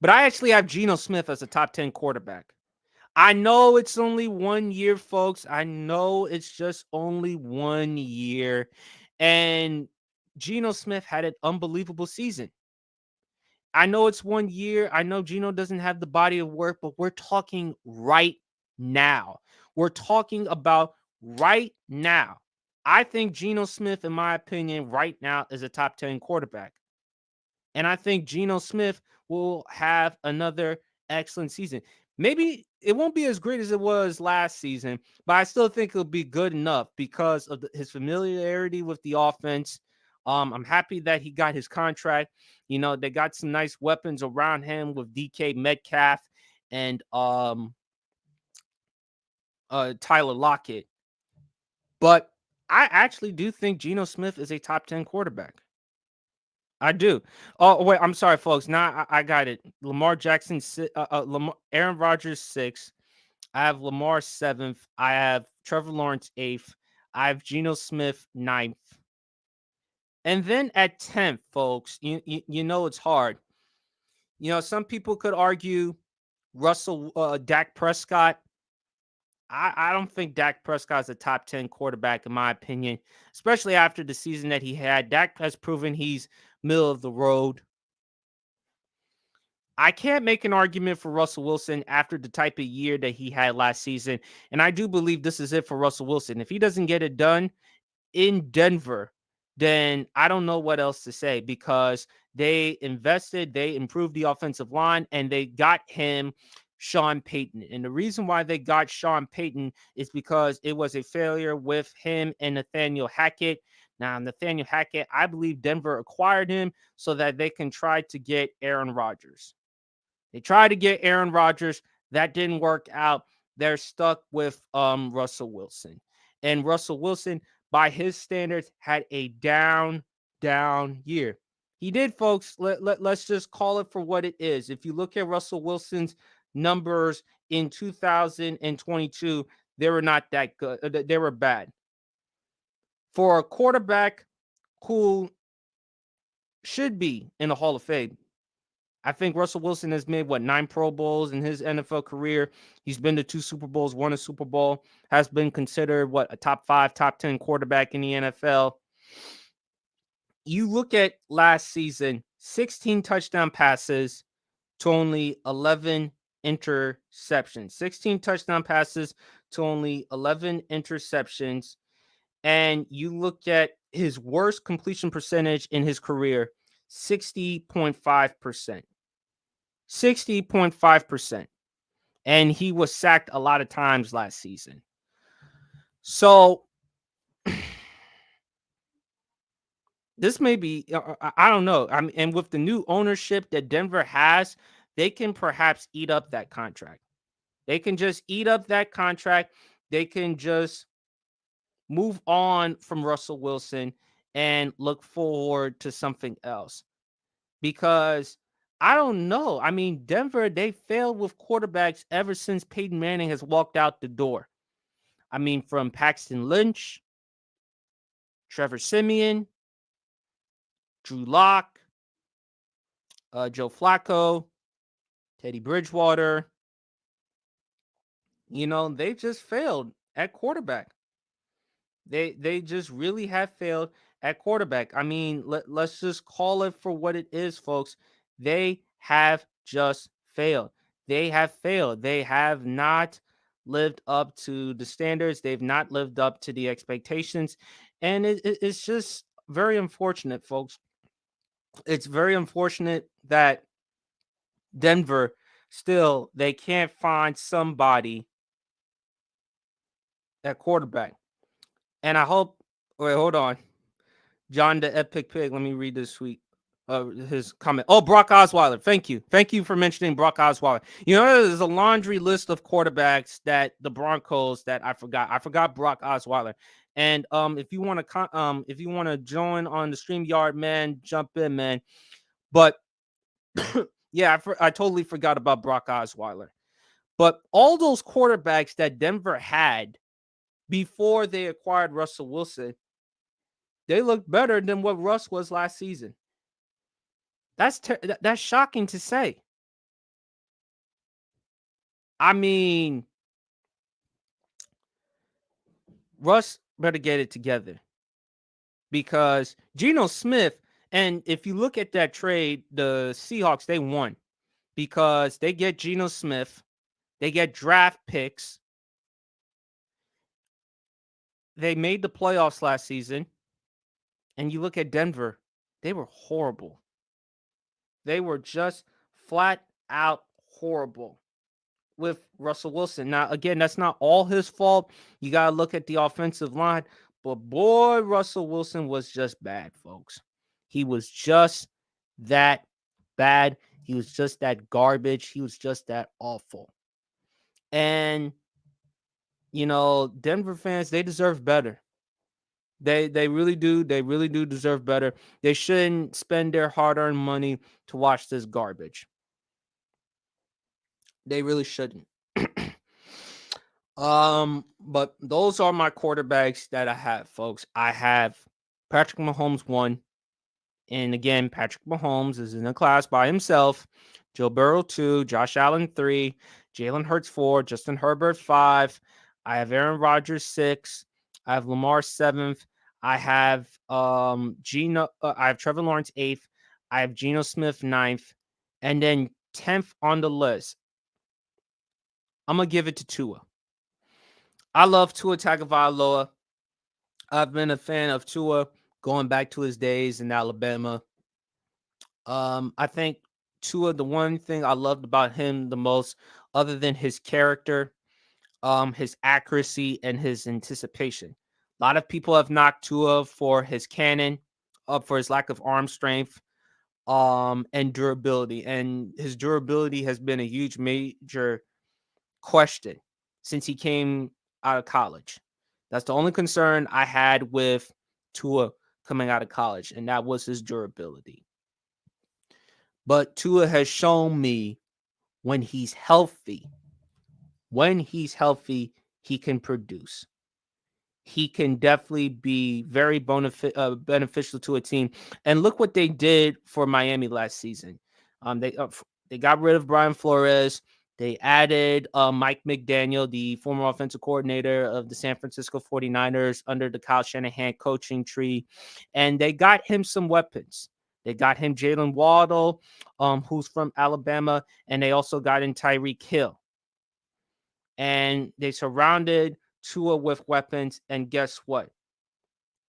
S1: But I actually have Geno Smith as a top 10 quarterback. I know it's only 1 year, folks. I know it's just only 1 year. And Geno Smith had an unbelievable season. I know it's 1 year. I know Geno doesn't have the body of work, but we're talking right now. We're talking about right now. I think Geno Smith, in my opinion, right now is a top 10 quarterback. And I think Geno Smith will have another excellent season. Maybe it won't be as great as it was last season, but I still think it'll be good enough because of his familiarity with the offense. I'm happy that he got his contract. You know, they got some nice weapons around him with DK Metcalf and Tyler Lockett. But I actually do think Geno Smith is a top 10 quarterback. I do. Oh, wait, I'm sorry, folks. Now I got it. Lamar Jackson, Aaron Rodgers 6th. I have Lamar 7th. I have Trevor Lawrence 8th. I have Geno Smith 9th. And then at 10th, folks, you know it's hard. You know, some people could argue Dak Prescott. I don't think Dak Prescott is a top 10 quarterback, in my opinion, especially after the season that he had. Dak has proven he's middle of the road. I can't make an argument for Russell Wilson after the type of year that he had last season. And I do believe this is it for Russell Wilson. If he doesn't get it done in Denver, then I don't know what else to say, because they invested, they improved the offensive line, and they got him Sean Payton. And the reason why they got Sean Payton is because it was a failure with him and Nathaniel Hackett. Now, Nathaniel Hackett, I believe Denver acquired him so that they can try to get Aaron Rodgers. They tried to get Aaron Rodgers. That didn't work out. They're stuck with Russell Wilson. And Russell Wilson, by his standards, had a down year. He did, folks. Let's just call it for what it is. If you look at Russell Wilson's numbers in 2022, they were not that good. They were bad. For a quarterback who should be in the Hall of Fame, I think Russell Wilson has made 9 Pro Bowls in his NFL career. He's been to 2 Super Bowls, won a Super Bowl, has been considered a top 5, top 10 quarterback in the NFL. You look at last season, 16 touchdown passes to only 11 interceptions. 16 touchdown passes to only 11 interceptions. And you look at his worst completion percentage in his career, 60.5%. 60.5%. And he was sacked a lot of times last season. So this may be, I don't know. And with the new ownership that Denver has, they can perhaps eat up that contract. They can just eat up that contract. They can just move on from Russell Wilson and look forward to something else. Because I don't know. I mean, Denver, they failed with quarterbacks ever since Peyton Manning has walked out the door. I mean, from Paxton Lynch, Trevor Siemian, Drew Lock, Joe Flacco, Teddy Bridgewater. You know, they just failed at quarterback. They just really have failed at quarterback. I mean, let's just call it for what it is, folks. They have just failed. They have failed. They have not lived up to the standards. They've not lived up to the expectations. And it's just very unfortunate, folks. It's very unfortunate that Denver still, they can't find somebody at quarterback. And I hope, wait, hold on. John the Epic Pig. Let me read this tweet. His comment. Oh, Brock Osweiler. Thank you. Thank you for mentioning Brock Osweiler. You know, there's a laundry list of quarterbacks that the Broncos that I forgot. I forgot Brock Osweiler. And if you want to join on the StreamYard, man, jump in, man. But yeah, I totally forgot about Brock Osweiler. But all those quarterbacks that Denver had before they acquired Russell Wilson, they look better than what Russ was last season. That's shocking to say. I mean, Russ better get it together, because Geno Smith, and if you look at that trade, the Seahawks, they won because they get Geno Smith, they get draft picks. They made the playoffs last season. And you look at Denver, they were horrible. They were just flat out horrible with Russell Wilson. Now, again, that's not all his fault. You got to look at the offensive line. But boy, Russell Wilson was just bad, folks. He was just that bad. He was just that garbage. He was just that awful. And, you know, Denver fans, they deserve better. They really do. They really do deserve better. They shouldn't spend their hard-earned money to watch this garbage. They really shouldn't. But those are my quarterbacks that I have, folks. I have Patrick Mahomes 1. And again, Patrick Mahomes is in a class by himself. Joe Burrow 2, Josh Allen 3, Jalen Hurts 4, Justin Herbert 5. I have Aaron Rodgers 6. I have Lamar 7th. I have I have Trevor Lawrence 8th. I have Geno Smith 9th. And then 10th on the list, I'm going to give it to Tua. I love Tua Tagovailoa. I've been a fan of Tua going back to his days in Alabama. I think Tua, the one thing I loved about him the most, other than his character, his accuracy and his anticipation. A lot of people have knocked Tua for his cannon, for his lack of arm strength, and durability. And his durability has been a huge major question since he came out of college. That's the only concern I had with Tua coming out of college, and that was his durability. But Tua has shown me when he's healthy, he can produce. He can definitely be very beneficial to a team. And look what they did for Miami last season. They got rid of Brian Flores. They added Mike McDaniel, the former offensive coordinator of the San Francisco 49ers under the Kyle Shanahan coaching tree. And they got him some weapons. They got him Jalen Waddle, who's from Alabama, and they also got in Tyreek Hill. And they surrounded Tua with weapons, and guess what?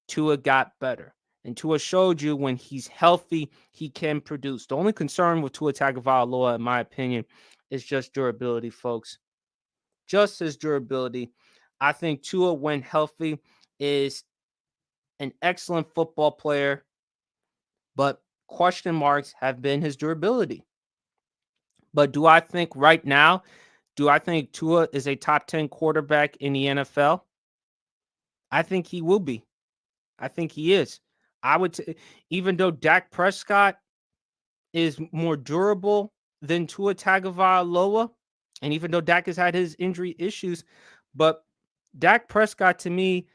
S1: Tua got better. And Tua showed you when he's healthy, he can produce. The only concern with Tua Tagovailoa, in my opinion, is just durability, folks. Just his durability. I think Tua, when healthy, is an excellent football player, but question marks have been his durability. But do I think right now, Tua is a top 10 quarterback in the NFL? I think he will be. I think he is. Even though Dak Prescott is more durable than Tua Tagovailoa, and even though Dak has had his injury issues, but Dak Prescott, to me,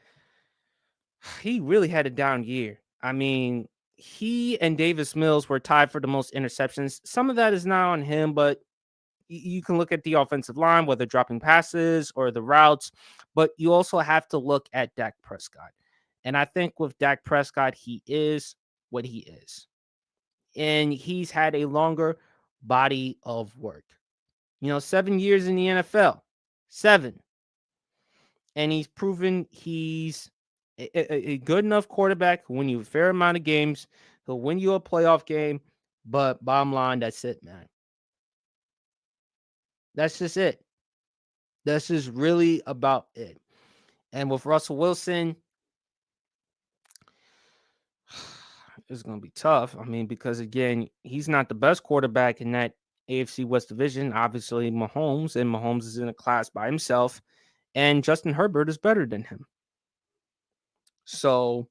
S1: he really had a down year. I mean, he and Davis Mills were tied for the most interceptions. Some of that is not on him, but you can look at the offensive line, whether dropping passes or the routes, but you also have to look at Dak Prescott. And I think with Dak Prescott, he is what he is. And he's had a longer body of work. 7 years in the NFL. 7. And he's proven he's a good enough quarterback who win you a fair amount of games. He'll win you a playoff game. But bottom line, that's it, man. That's just it. That's just really about it. And with Russell Wilson, it's going to be tough. I mean, because again, he's not the best quarterback in that AFC West division. Obviously, Mahomes is in a class by himself, and Justin Herbert is better than him. So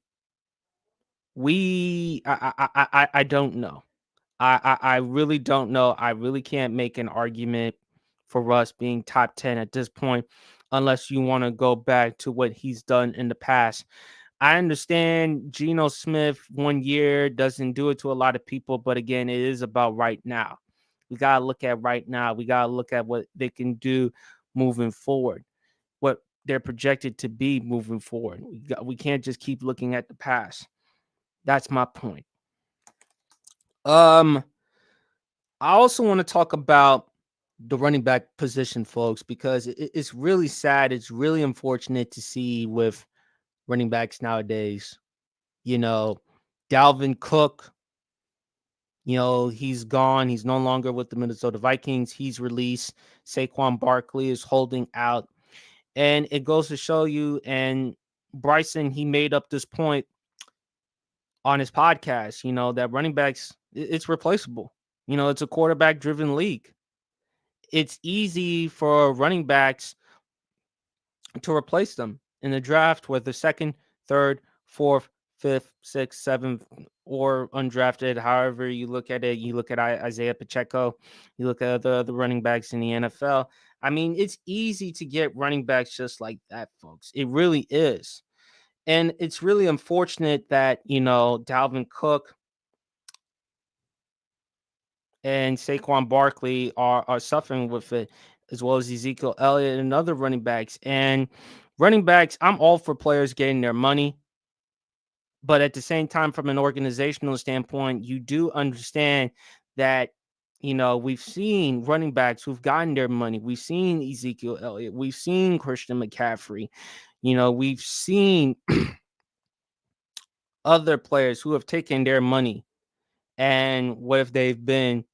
S1: I don't know. I really don't know. I really can't make an argument for Russ being top 10 at this point, unless you want to go back to what he's done in the past. I understand Geno Smith 1 year doesn't do it to a lot of people, but again, it is about right now. We got to look at right now. We got to look at what they can do moving forward, what they're projected to be moving forward. We can't just keep looking at the past. That's my point. I also want to talk about the running back position, folks, because it's really sad. It's really unfortunate to see with running backs nowadays. Dalvin Cook, he's gone. He's no longer with the Minnesota Vikings. He's released. Saquon Barkley is holding out. And it goes to show you, and Bryson, he made up this point on his podcast, that running backs, it's replaceable. It's a quarterback-driven league. It's easy for running backs to replace them in the draft, whether second, third, fourth, fifth, sixth, seventh, or undrafted. However you look at it, you look at Isaiah Pacheco, you look at the running backs in the NFL. I mean, it's easy to get running backs just like that, folks. It really is. And it's really unfortunate that, Dalvin Cook and Saquon Barkley are suffering with it, as well as Ezekiel Elliott and other running backs. And running backs, I'm all for players getting their money. But at the same time, from an organizational standpoint, you do understand that, we've seen running backs who've gotten their money. We've seen Ezekiel Elliott. We've seen Christian McCaffrey. We've seen other players who have taken their money and what if they've been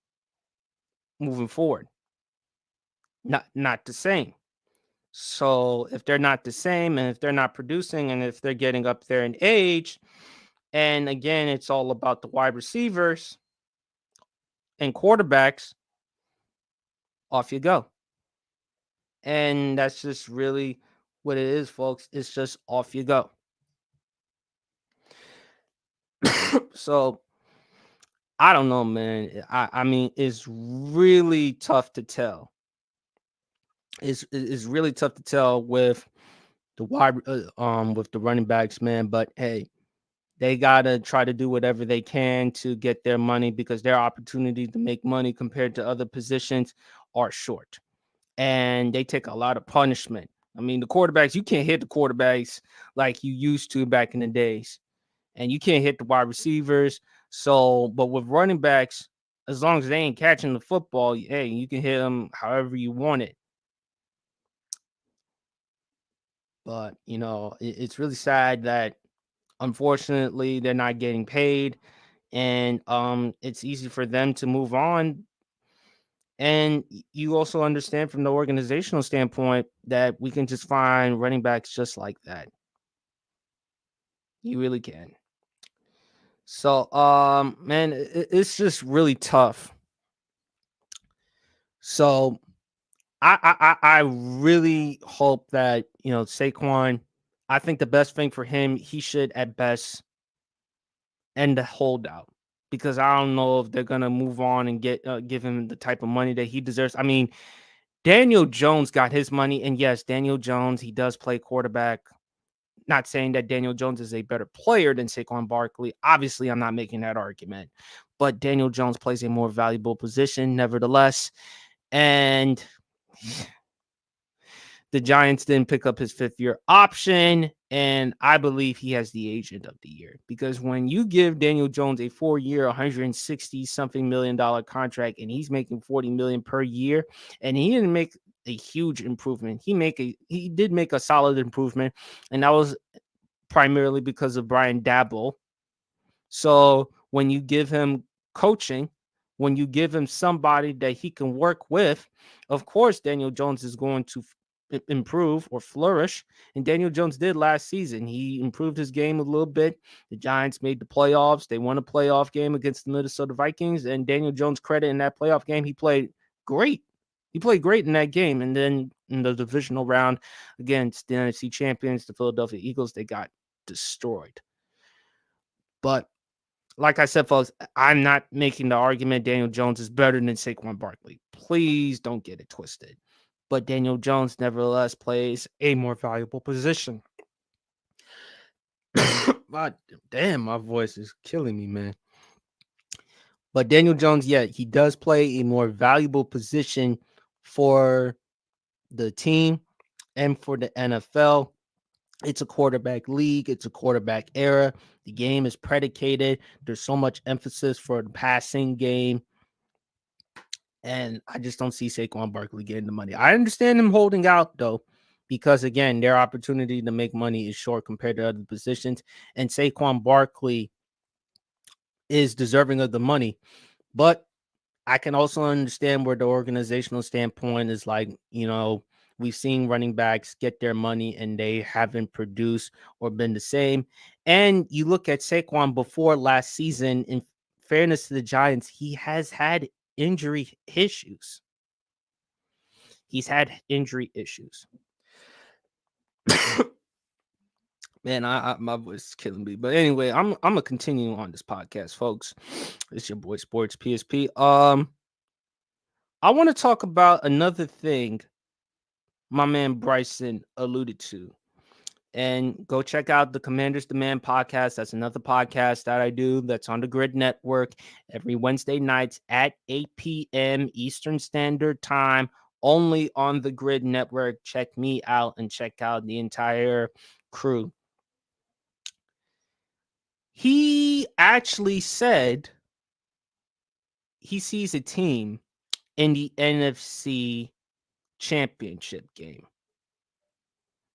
S1: moving forward? Not the same. So if they're not the same and if they're not producing and if they're getting up there in age, and again, it's all about the wide receivers and quarterbacks, off you go. And that's just really what it is, folks. It's just off you go. So I don't know, man. I mean, it's really tough to tell. It's really tough to tell with with the running backs, man. But hey, they gotta try to do whatever they can to get their money because their opportunity to make money compared to other positions are short, and they take a lot of punishment. I mean, the quarterbacks, you can't hit the quarterbacks like you used to back in the days, and you can't hit the wide receivers. So, but with running backs, as long as they ain't catching the football, hey, you can hit them however you want it. But it's really sad that unfortunately they're not getting paid, and it's easy for them to move on. And you also understand from the organizational standpoint that we can just find running backs just like that. You really can. So, man, it's just really tough. So, I really hope that Saquon. I think the best thing for him, he should at best end the holdout because I don't know if they're gonna move on and give him the type of money that he deserves. I mean, Daniel Jones got his money, and yes, Daniel Jones, he does play quarterback. Not saying that Daniel Jones is a better player than Saquon Barkley. Obviously, I'm not making that argument, but Daniel Jones plays a more valuable position, nevertheless. And the Giants didn't pick up his 5th-year option, and I believe he has the agent of the year because when you give Daniel Jones a 4-year, 160 something million dollar contract, and he's making 40 million per year, and he didn't make a huge improvement. He did make a solid improvement, and that was primarily because of Brian Dabble. So when you give him coaching, when you give him somebody that he can work with, of course, Daniel Jones is going to improve or flourish. And Daniel Jones did last season. He improved his game a little bit. The Giants made the playoffs. They won a playoff game against the Minnesota Vikings. And Daniel Jones, credit in that playoff game, he played great. He played great in that game. And then in the divisional round against the NFC champions, the Philadelphia Eagles, they got destroyed. But like I said, folks, I'm not making the argument Daniel Jones is better than Saquon Barkley. Please don't get it twisted. But Daniel Jones nevertheless plays a more valuable position. God damn, my voice is killing me, man. But Daniel Jones, yeah, he does play a more valuable position for the team and for the NFL. It's a quarterback league. It's a quarterback era. The game is predicated. There's so much emphasis for the passing game. And I just don't see Saquon Barkley getting the money. I understand him holding out, though, because, again, their opportunity to make money is short compared to other positions. And Saquon Barkley is deserving of the money. But I can also understand where the organizational standpoint is like, we've seen running backs get their money and they haven't produced or been the same. And you look at Saquon before last season, in fairness to the Giants, he has had injury issues. He's had injury issues. Man, I my voice is killing me. But anyway, I'm gonna continue on this podcast, folks. It's your boy Sports PSP. I want to talk about another thing my man Bryson alluded to. And go check out the Commanders Demand podcast. That's another podcast that I do that's on the Grid Network every Wednesday nights at 8 p.m. Eastern Standard Time, only on the Grid Network. Check me out and check out the entire crew. He actually said he sees a team in the NFC Championship game.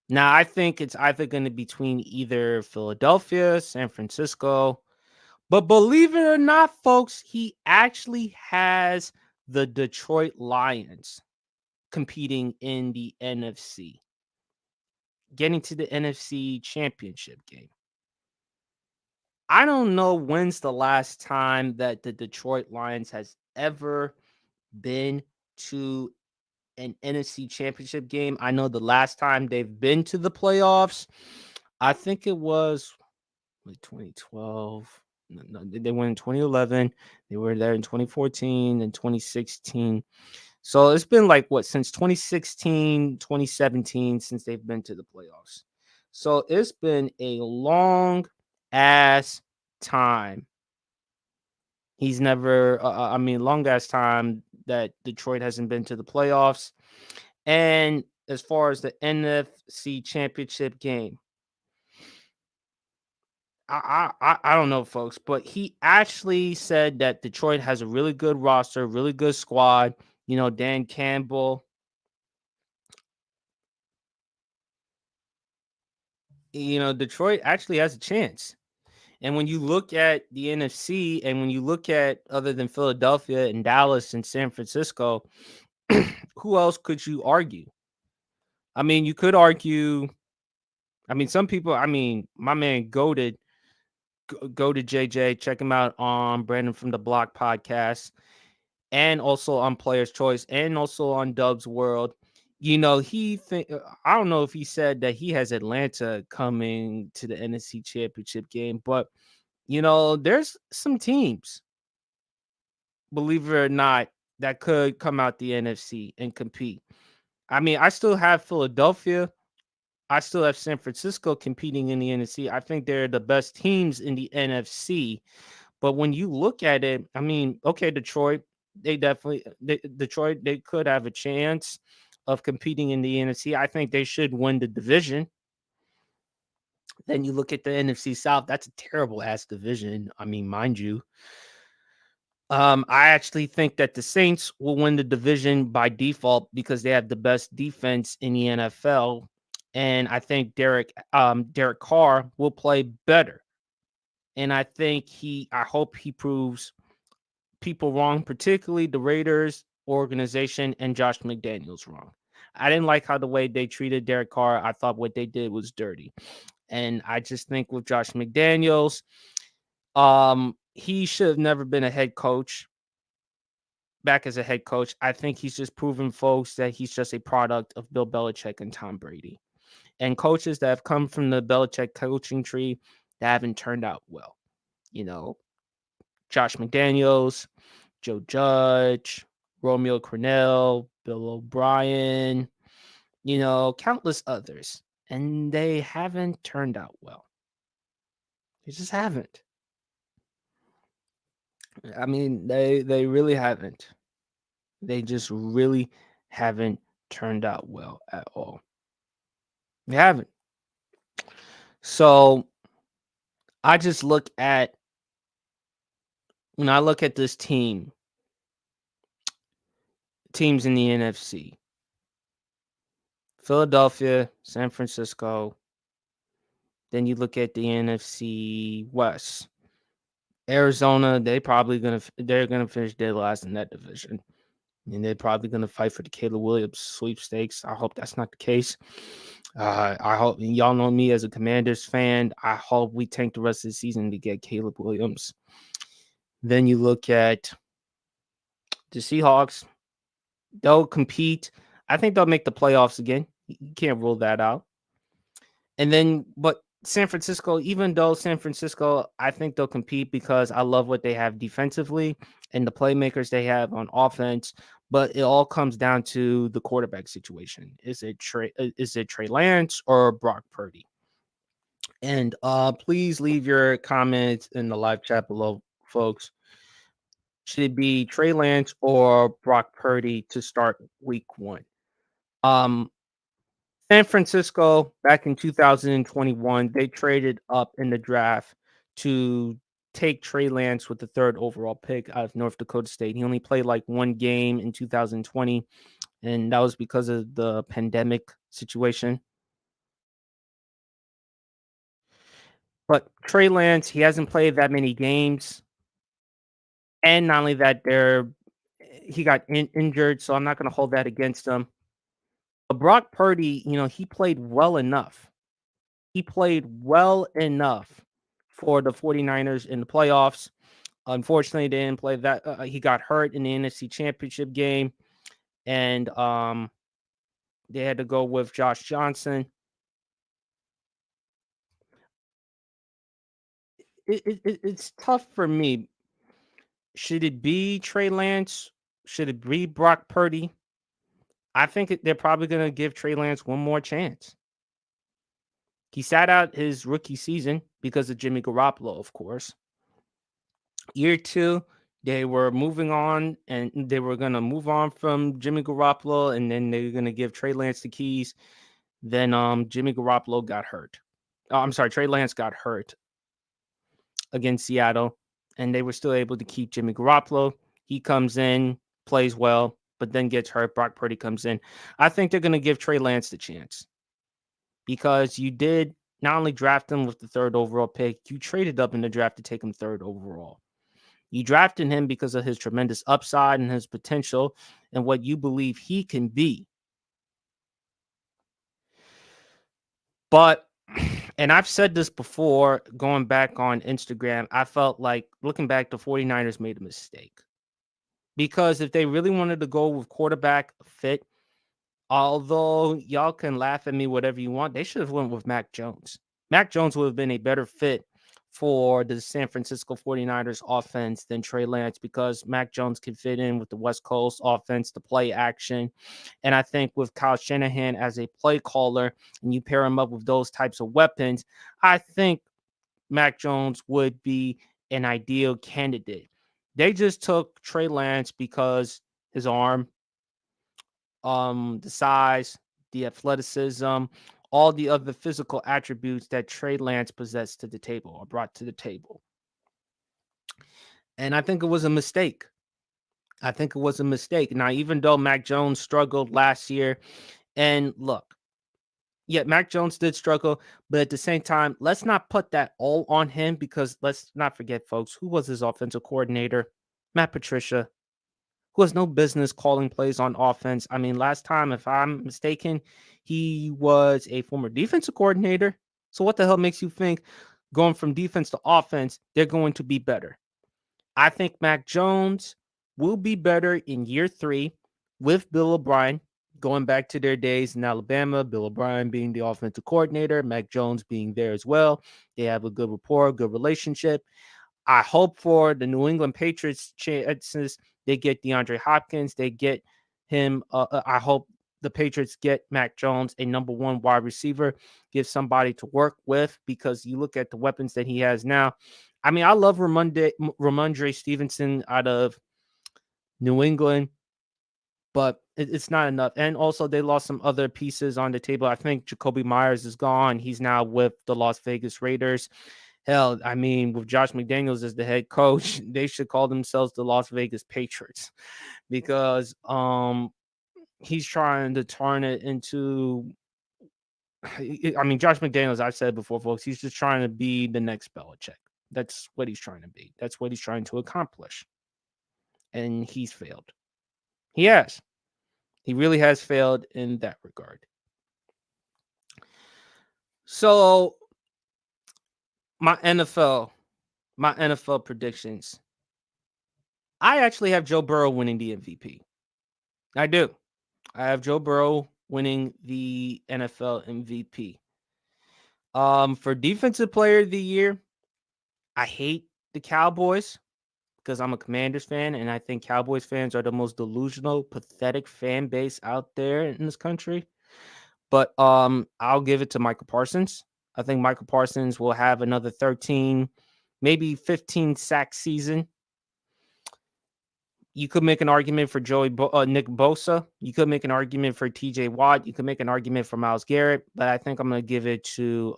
S1: Now, I think it's either going to be between either Philadelphia, San Francisco, but believe it or not, folks, he actually has the Detroit Lions competing in the NFC, getting to the NFC Championship game. I don't know when's the last time that the Detroit Lions has ever been to an NFC Championship game. I know the last time they've been to the playoffs, I think it was like 2012. No, they went in 2011. They were there in 2014 and 2016. So it's been like what, since 2016, 2017 since they've been to the playoffs. So it's been a long ass time. He's never long ass time that Detroit hasn't been to the playoffs. And as far as the NFC Championship game, I don't know, folks, but he actually said that Detroit has a really good roster, really good squad. You know, Dan Campbell. You know, Detroit actually has a chance. And when you look at the NFC, and when you look at other than Philadelphia and Dallas and San Francisco, who else could you argue? I mean, you could argue. I mean, some people. I mean, my man goaded. Go to JJ. Check him out on Brandon from the Block podcast, and also on Player's Choice, and also on Dub's World. You know, I don't know if he said that he has Atlanta coming to the NFC Championship game, but you know, there's some teams, believe it or not, that could come out the NFC and compete. I mean, I still have Philadelphia. I still have San Francisco competing in the NFC. I think they're the best teams in the NFC. But when you look at it, I mean, okay, Detroit, Detroit, they could have a chance of competing in the NFC. I think they should win the division. Then you look at the NFC South, that's a terrible ass division. I mean, mind you. I actually think that the Saints will win the division by default because they have the best defense in the NFL. And I think Derek Carr will play better. And I hope he proves people wrong, particularly the Raiders organization and Josh McDaniels wrong. I didn't like how the way they treated Derek Carr. I thought what they did was dirty. And I just think with Josh McDaniels, he should have never been a head coach. Back as a head coach, I think he's just proven folks that he's just a product of Bill Belichick and Tom Brady. And coaches that have come from the Belichick coaching tree that haven't turned out well. You know, Josh McDaniels, Joe Judge, Romeo Crennel, Bill O'Brien, you know, countless others. And they haven't turned out well. They just haven't. I mean, they really haven't. They just really haven't turned out well at all. They haven't. So I just look at when I look at this teams in the NFC, Philadelphia, San Francisco. Then you look at the NFC West. Arizona, they're gonna finish dead last in that division. And they're probably gonna fight for the Caleb Williams sweepstakes. I hope that's not the case. I hope y'all know me as a Commanders fan. I hope we tank the rest of the season to get Caleb Williams. Then you look at the Seahawks. They'll compete. I think they'll make the playoffs again. You can't rule that out. And then, but San Francisco, even though San Francisco, I think they'll compete because I love what they have defensively and the playmakers they have on offense. But it all comes down to the quarterback situation. Is it Trey Lance or Brock Purdy? And please leave your comments in the live chat below, folks. Should it be Trey Lance or Brock Purdy to start week 1? Um, San Francisco, back in 2021, they traded up in the draft to take Trey Lance with the 3rd overall pick out of North Dakota State. He only played like 1 game in 2020, and that was because of the pandemic situation. Trey Lance, he hasn't played that many games. And not only that, he got injured, so I'm not going to hold that against him. But Brock Purdy, he played well enough. He played well enough for the 49ers in the playoffs. Unfortunately, they didn't play that. He got hurt in the NFC Championship game, and they had to go with Josh Johnson. It's tough for me. Should it be Trey Lance? Should it be Brock Purdy? I think they're probably going to give Trey Lance one more chance. He sat out his rookie season because of Jimmy Garoppolo, of course. Year 2, they were moving on, and they were going to move on from Jimmy Garoppolo, and then they were going to give Trey Lance the keys. Then Jimmy Garoppolo got hurt. I'm sorry, Trey Lance got hurt against Seattle, and they were still able to keep Jimmy Garoppolo. He comes in, plays well, but then gets hurt. Brock Purdy comes in. I think they're going to give Trey Lance the chance because you did not only draft him with the 3rd overall pick, you traded up in the draft to take him 3rd overall. You drafted him because of his tremendous upside and his potential and what you believe he can be. But, and I've said this before, going back on Instagram, I felt like looking back, the 49ers made a mistake. Because if they really wanted to go with quarterback fit, although y'all can laugh at me whatever you want, they should have went with Mac Jones. Mac Jones would have been a better fit for the San Francisco 49ers offense than Trey Lance because Mac Jones can fit in with the West Coast offense, the play action. And I think with Kyle Shanahan as a play caller and you pair him up with those types of weapons, I think Mac Jones would be an ideal candidate. They just took Trey Lance because his arm, the size, the athleticism, all the other physical attributes that Trey Lance possessed to the table or brought to the table. And I think it was a mistake. Now, even though Mac Jones struggled last year, and look, yeah, Mac Jones did struggle, but at the same time, let's not put that all on him because let's not forget, folks, who was his offensive coordinator? Matt Patricia, who has no business calling plays on offense. I mean, last time, if I'm mistaken, he was a former defensive coordinator. So what the hell makes you think going from defense to offense, they're going to be better? I think Mac Jones will be better in year 3 with Bill O'Brien, going back to their days in Alabama, Bill O'Brien being the offensive coordinator, Mac Jones being there as well. They have a good rapport, good relationship. I hope for the New England Patriots chances they get DeAndre Hopkins. They get him. I hope the Patriots get Mac Jones, a number 1 wide receiver, give somebody to work with because you look at the weapons that he has now. I mean, I love Ramondre Stevenson out of New England, but it's not enough. And also, they lost some other pieces on the table. I think Jacoby Myers is gone. He's now with the Las Vegas Raiders. Hell, I mean, with Josh McDaniels as the head coach, they should call themselves the Las Vegas Patriots because he's trying to turn it into. I mean, Josh McDaniels, I've said before, folks, he's just trying to be the next Belichick. That's what he's trying to be. That's what he's trying to accomplish. And he's failed. He has. He really has failed in that regard. So, my NFL predictions. I actually have Joe Burrow winning the MVP. I do. I have Joe Burrow winning the NFL MVP. For defensive player of the year, I hate the Cowboys because I'm a Commanders fan, and I think Cowboys fans are the most delusional, pathetic fan base out there in this country. But I'll give it to Michael Parsons. I think Michael Parsons will have another 13, maybe 15 sack season. You could make an argument for Nick Bosa. You could make an argument for TJ Watt. You could make an argument for Myles Garrett, but I think I'm going to give it to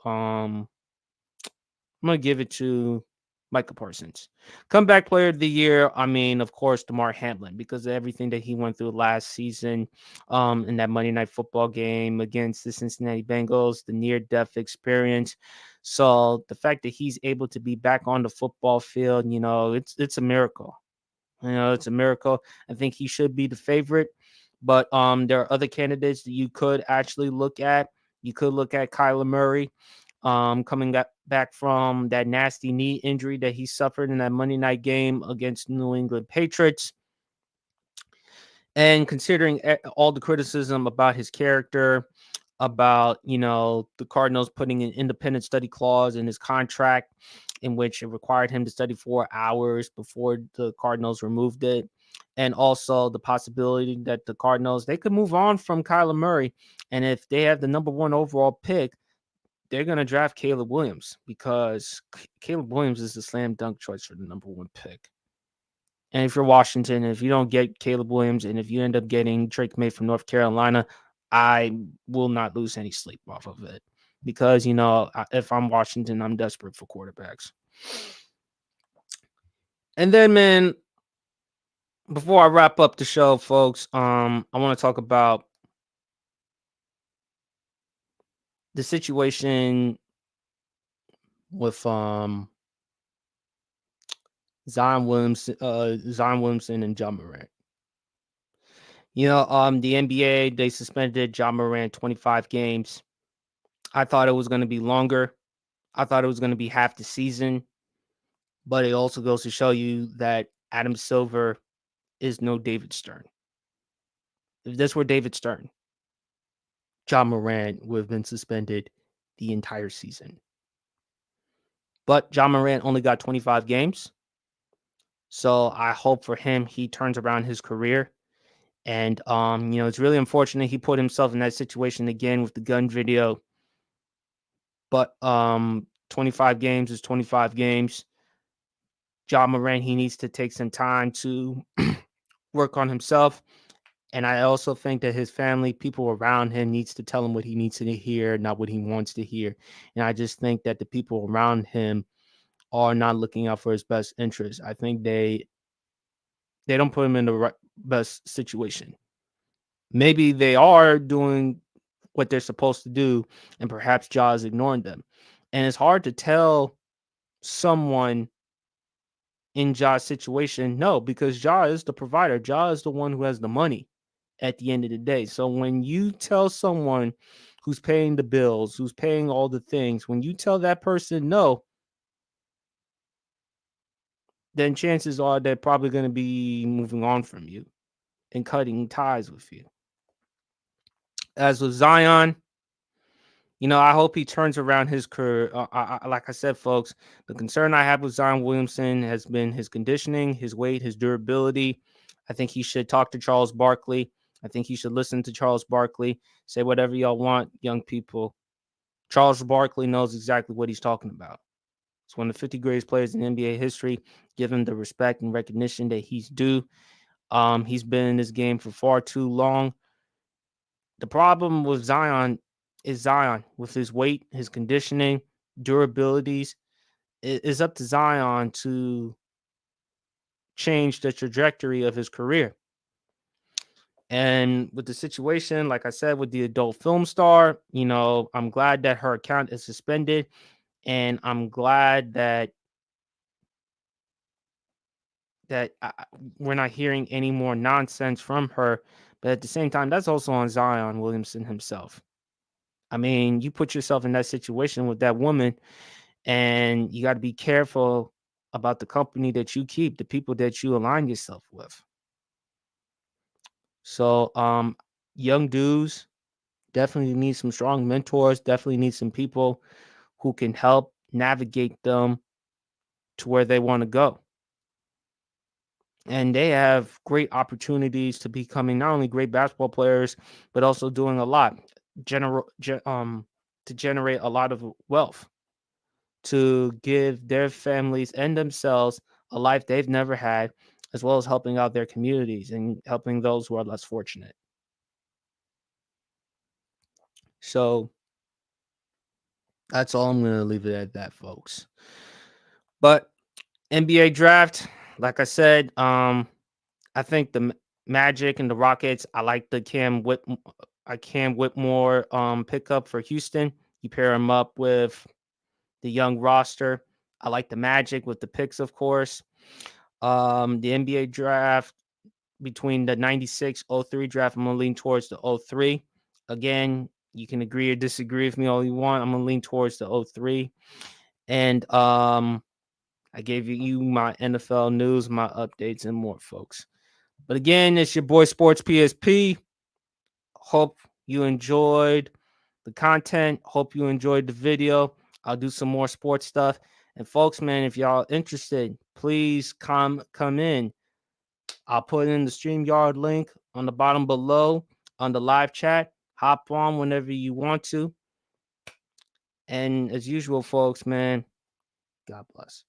S1: Micah Parsons. Comeback player of the year, I mean, of course, DeMar Hamlin, because of everything that he went through last season in that Monday Night Football game against the Cincinnati Bengals, the near-death experience. So the fact that he's able to be back on the football field, it's a miracle. It's a miracle. I think he should be the favorite, but there are other candidates that you could actually look at. You could look at Kyler Murray, coming back from that nasty knee injury that he suffered in that Monday night game against New England Patriots. And considering all the criticism about his character, about the Cardinals putting an independent study clause in his contract, in which it required him to study 4 hours before the Cardinals removed it, and also the possibility that the Cardinals they could move on from Kyler Murray, and if they have the number one overall pick, they're gonna draft Caleb Williams because Caleb Williams is the slam dunk choice for the number one pick. And if you're Washington, if you don't get Caleb Williams, and if you end up getting Drake May from North Carolina, I will not lose any sleep off of it because if I'm Washington, I'm desperate for quarterbacks. And then, man, before I wrap up the show, folks, I want to talk about the situation with Zion Williamson and John Morant. The NBA, they suspended John Morant 25 games. I thought it was going to be longer. I thought it was going to be half the season, but it also goes to show you that Adam Silver is no David Stern. If this were David Stern, John Morant would have been suspended the entire season. But John Morant only got 25 games. So I hope for him he turns around his career. And it's really unfortunate he put himself in that situation again with the gun video. But 25 games is 25 games. John Morant, he needs to take some time to work on himself. And I also think that his family, people around him, needs to tell him what he needs to hear, not what he wants to hear. And I just think that the people around him are not looking out for his best interest. I think they don't put him in the best situation. Maybe they are doing what they're supposed to do, and perhaps Ja is ignoring them. And it's hard to tell someone in Ja's situation, no, because Ja is the provider. Ja is the one who has the money at the end of the day. So when you tell someone who's paying the bills, who's paying all the things, when you tell that person no, then chances are they're probably going to be moving on from you and cutting ties with you. As with Zion, I hope he turns around his career. Like I said, folks, the concern I have with Zion Williamson has been his conditioning, his weight, his durability. I think he should talk to Charles Barkley. I think he should listen to Charles Barkley. Say whatever y'all want, young people. Charles Barkley knows exactly what he's talking about. He's one of the 50 greatest players in NBA history. Give him the respect and recognition that he's due. He's been in this game for far too long. The problem with Zion is Zion with his weight, his conditioning, durabilities. It is up to Zion to change the trajectory of his career. And with the situation, like I said, with the adult film star, I'm glad that her account is suspended. And I'm glad that we're not hearing any more nonsense from her. But at the same time, that's also on Zion Williamson himself. I mean, you put yourself in that situation with that woman, and you got to be careful about the company that you keep, the people that you align yourself with. So, young dudes definitely need some strong mentors, definitely need some people who can help navigate them to where they want to go. And they have great opportunities to becoming not only great basketball players, but also doing a lot, to generate a lot of wealth, to give their families and themselves a life they've never had, as well as helping out their communities and helping those who are less fortunate. So that's all. I'm going to leave it at that, folks. But NBA draft, like I said, I think the Magic and the Rockets. I like the Cam Whitmore pickup for Houston. You pair him up with the young roster. I like the Magic with the picks, of course. The NBA draft between the 96-03 draft, I'm gonna lean towards the 03. Again, you can agree or disagree with me all you want. I'm gonna lean towards the 03. And I gave you my NFL news, my updates, and more, folks. But again, it's your boy Sports PSP. Hope you enjoyed the content. Hope you enjoyed the video. I'll do some more sports stuff. And folks, man, if y'all interested, please come in. I'll put in the StreamYard link on the bottom below on the live chat. Hop on whenever you want to. And as usual, folks, man, God bless.